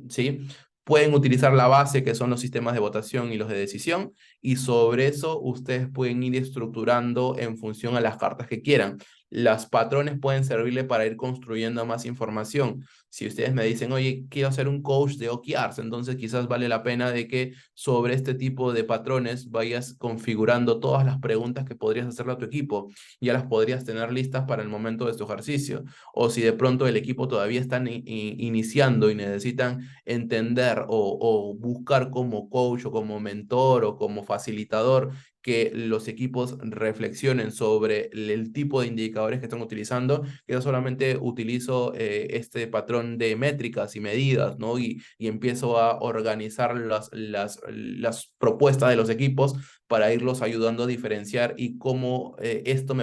¿sí? Pueden utilizar la base que son los sistemas de votación y los de decisión, y sobre eso ustedes pueden ir estructurando en función a las cartas que quieran. Los patrones pueden servirle para ir construyendo más información. Si ustedes me dicen, oye, quiero hacer un coach de OKRs, entonces quizás vale la pena de que sobre este tipo de patrones vayas configurando todas las preguntas que podrías hacerle a tu equipo. Ya las podrías tener listas para el momento de su ejercicio. O si de pronto el equipo todavía están iniciando y necesitan entender o buscar como coach o como mentor o como facilitador que los equipos reflexionen sobre el tipo de indicadores que están utilizando, que yo solamente utilizo este patrón de métricas y medidas, ¿no? Y empiezo a organizar las propuestas de los equipos para irlos ayudando a diferenciar y cómo esto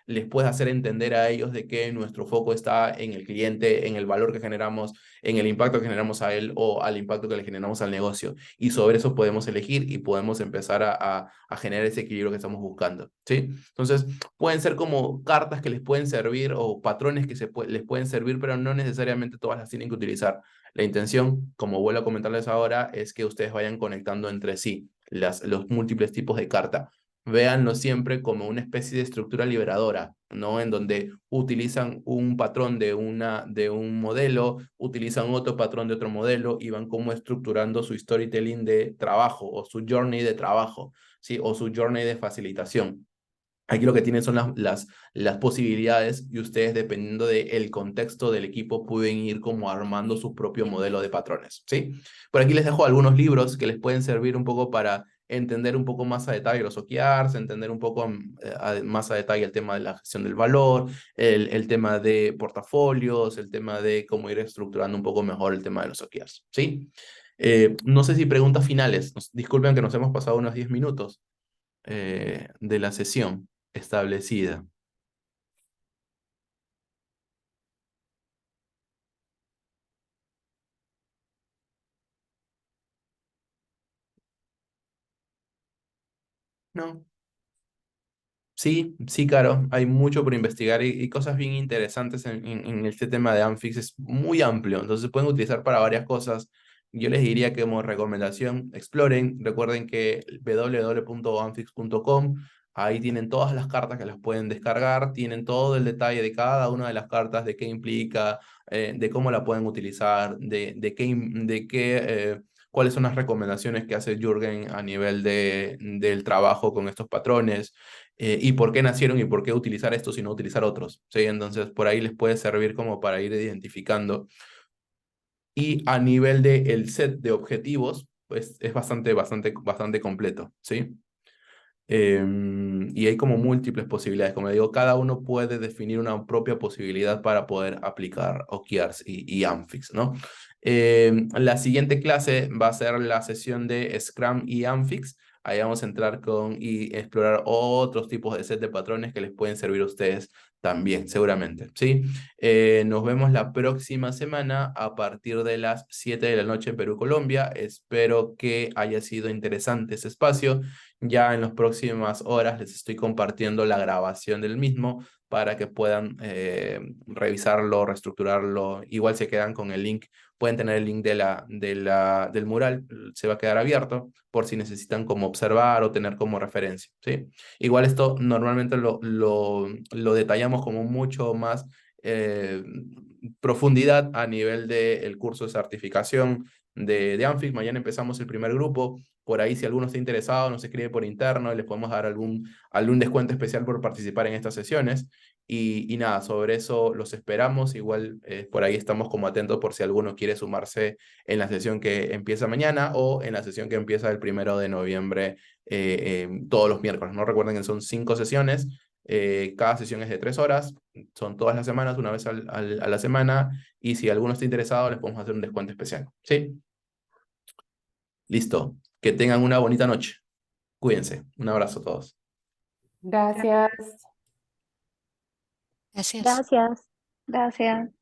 les puede hacer entender a ellos de que nuestro foco está en el cliente, en el valor que generamos, en el impacto que generamos a él o al impacto que le generamos al negocio. Y sobre eso podemos elegir y podemos empezar a generar ese equilibrio que estamos buscando, ¿sí? Entonces, pueden ser como cartas que les pueden servir o patrones que les pueden servir, pero no necesariamente todas las tienen que utilizar. La intención, como vuelvo a comentarles ahora, es que ustedes vayan conectando entre sí los múltiples tipos de carta. Véanlo siempre como una especie de estructura liberadora, ¿no? En donde utilizan un patrón de un modelo, utilizan otro patrón de otro modelo y van como estructurando su storytelling de trabajo o su journey de trabajo, ¿sí? O su journey de facilitación. Aquí lo que tienen son las posibilidades y ustedes, dependiendo del contexto del equipo, pueden ir como armando su propio modelo de patrones, ¿sí? Por aquí les dejo algunos libros que les pueden servir un poco para entender un poco más a detalle los OKRs, entender un poco más a detalle el tema de la gestión del valor, el tema de portafolios, el tema de cómo ir estructurando un poco mejor el tema de los OKRs, ¿sí? No sé si preguntas finales. Disculpen que nos hemos pasado unos 10 minutos de la sesión establecida. No. Sí, sí, Caro, hay mucho por investigar y cosas bien interesantes en este tema de Amfix. Es muy amplio, entonces se pueden utilizar para varias cosas. Yo les diría que como recomendación, exploren. Recuerden que www.amfix.com, ahí tienen todas las cartas que las pueden descargar, tienen todo el detalle de cada una de las cartas, de qué implica, de cómo la pueden utilizar, cuáles son las recomendaciones que hace Jürgen a nivel del trabajo con estos patrones, y por qué nacieron y por qué utilizar estos y no utilizar otros, ¿sí? Entonces, por ahí les puede servir como para ir identificando. Y a nivel del set de objetivos, pues es bastante completo, ¿sí? Y hay como múltiples posibilidades. Como digo, cada uno puede definir una propia posibilidad para poder aplicar OKRs y Amfix, ¿no? La siguiente clase va a ser la sesión de Scrum y Amfix. Ahí vamos a entrar y explorar otros tipos de set de patrones que les pueden servir a ustedes también, seguramente, ¿sí? Nos vemos la próxima semana a partir de las 7 de la noche en Perú, Colombia. Espero que haya sido interesante ese espacio. Ya en las próximas horas les estoy compartiendo la grabación del mismo para que puedan revisarlo, reestructurarlo. Igual se quedan con el link, pueden tener el link del mural, se va a quedar abierto por si necesitan como observar o tener como referencia, ¿sí? Igual esto normalmente lo detallamos como mucho más profundidad a nivel del curso de certificación de Amfix. Mañana empezamos el primer grupo. Por ahí, si alguno está interesado, nos escribe por interno y les podemos dar algún descuento especial por participar en estas sesiones. Y nada, sobre eso los esperamos. Igual por ahí estamos como atentos por si alguno quiere sumarse en la sesión que empieza mañana o en la sesión que empieza el 1 de noviembre, todos los miércoles. No recuerden que son 5 sesiones. Cada sesión es de 3 horas. Son todas las semanas, una vez a la semana. Y si alguno está interesado, les podemos hacer un descuento especial. ¿Sí? Listo. Que tengan una bonita noche. Cuídense. Un abrazo a todos. Gracias. Gracias. Gracias. Gracias.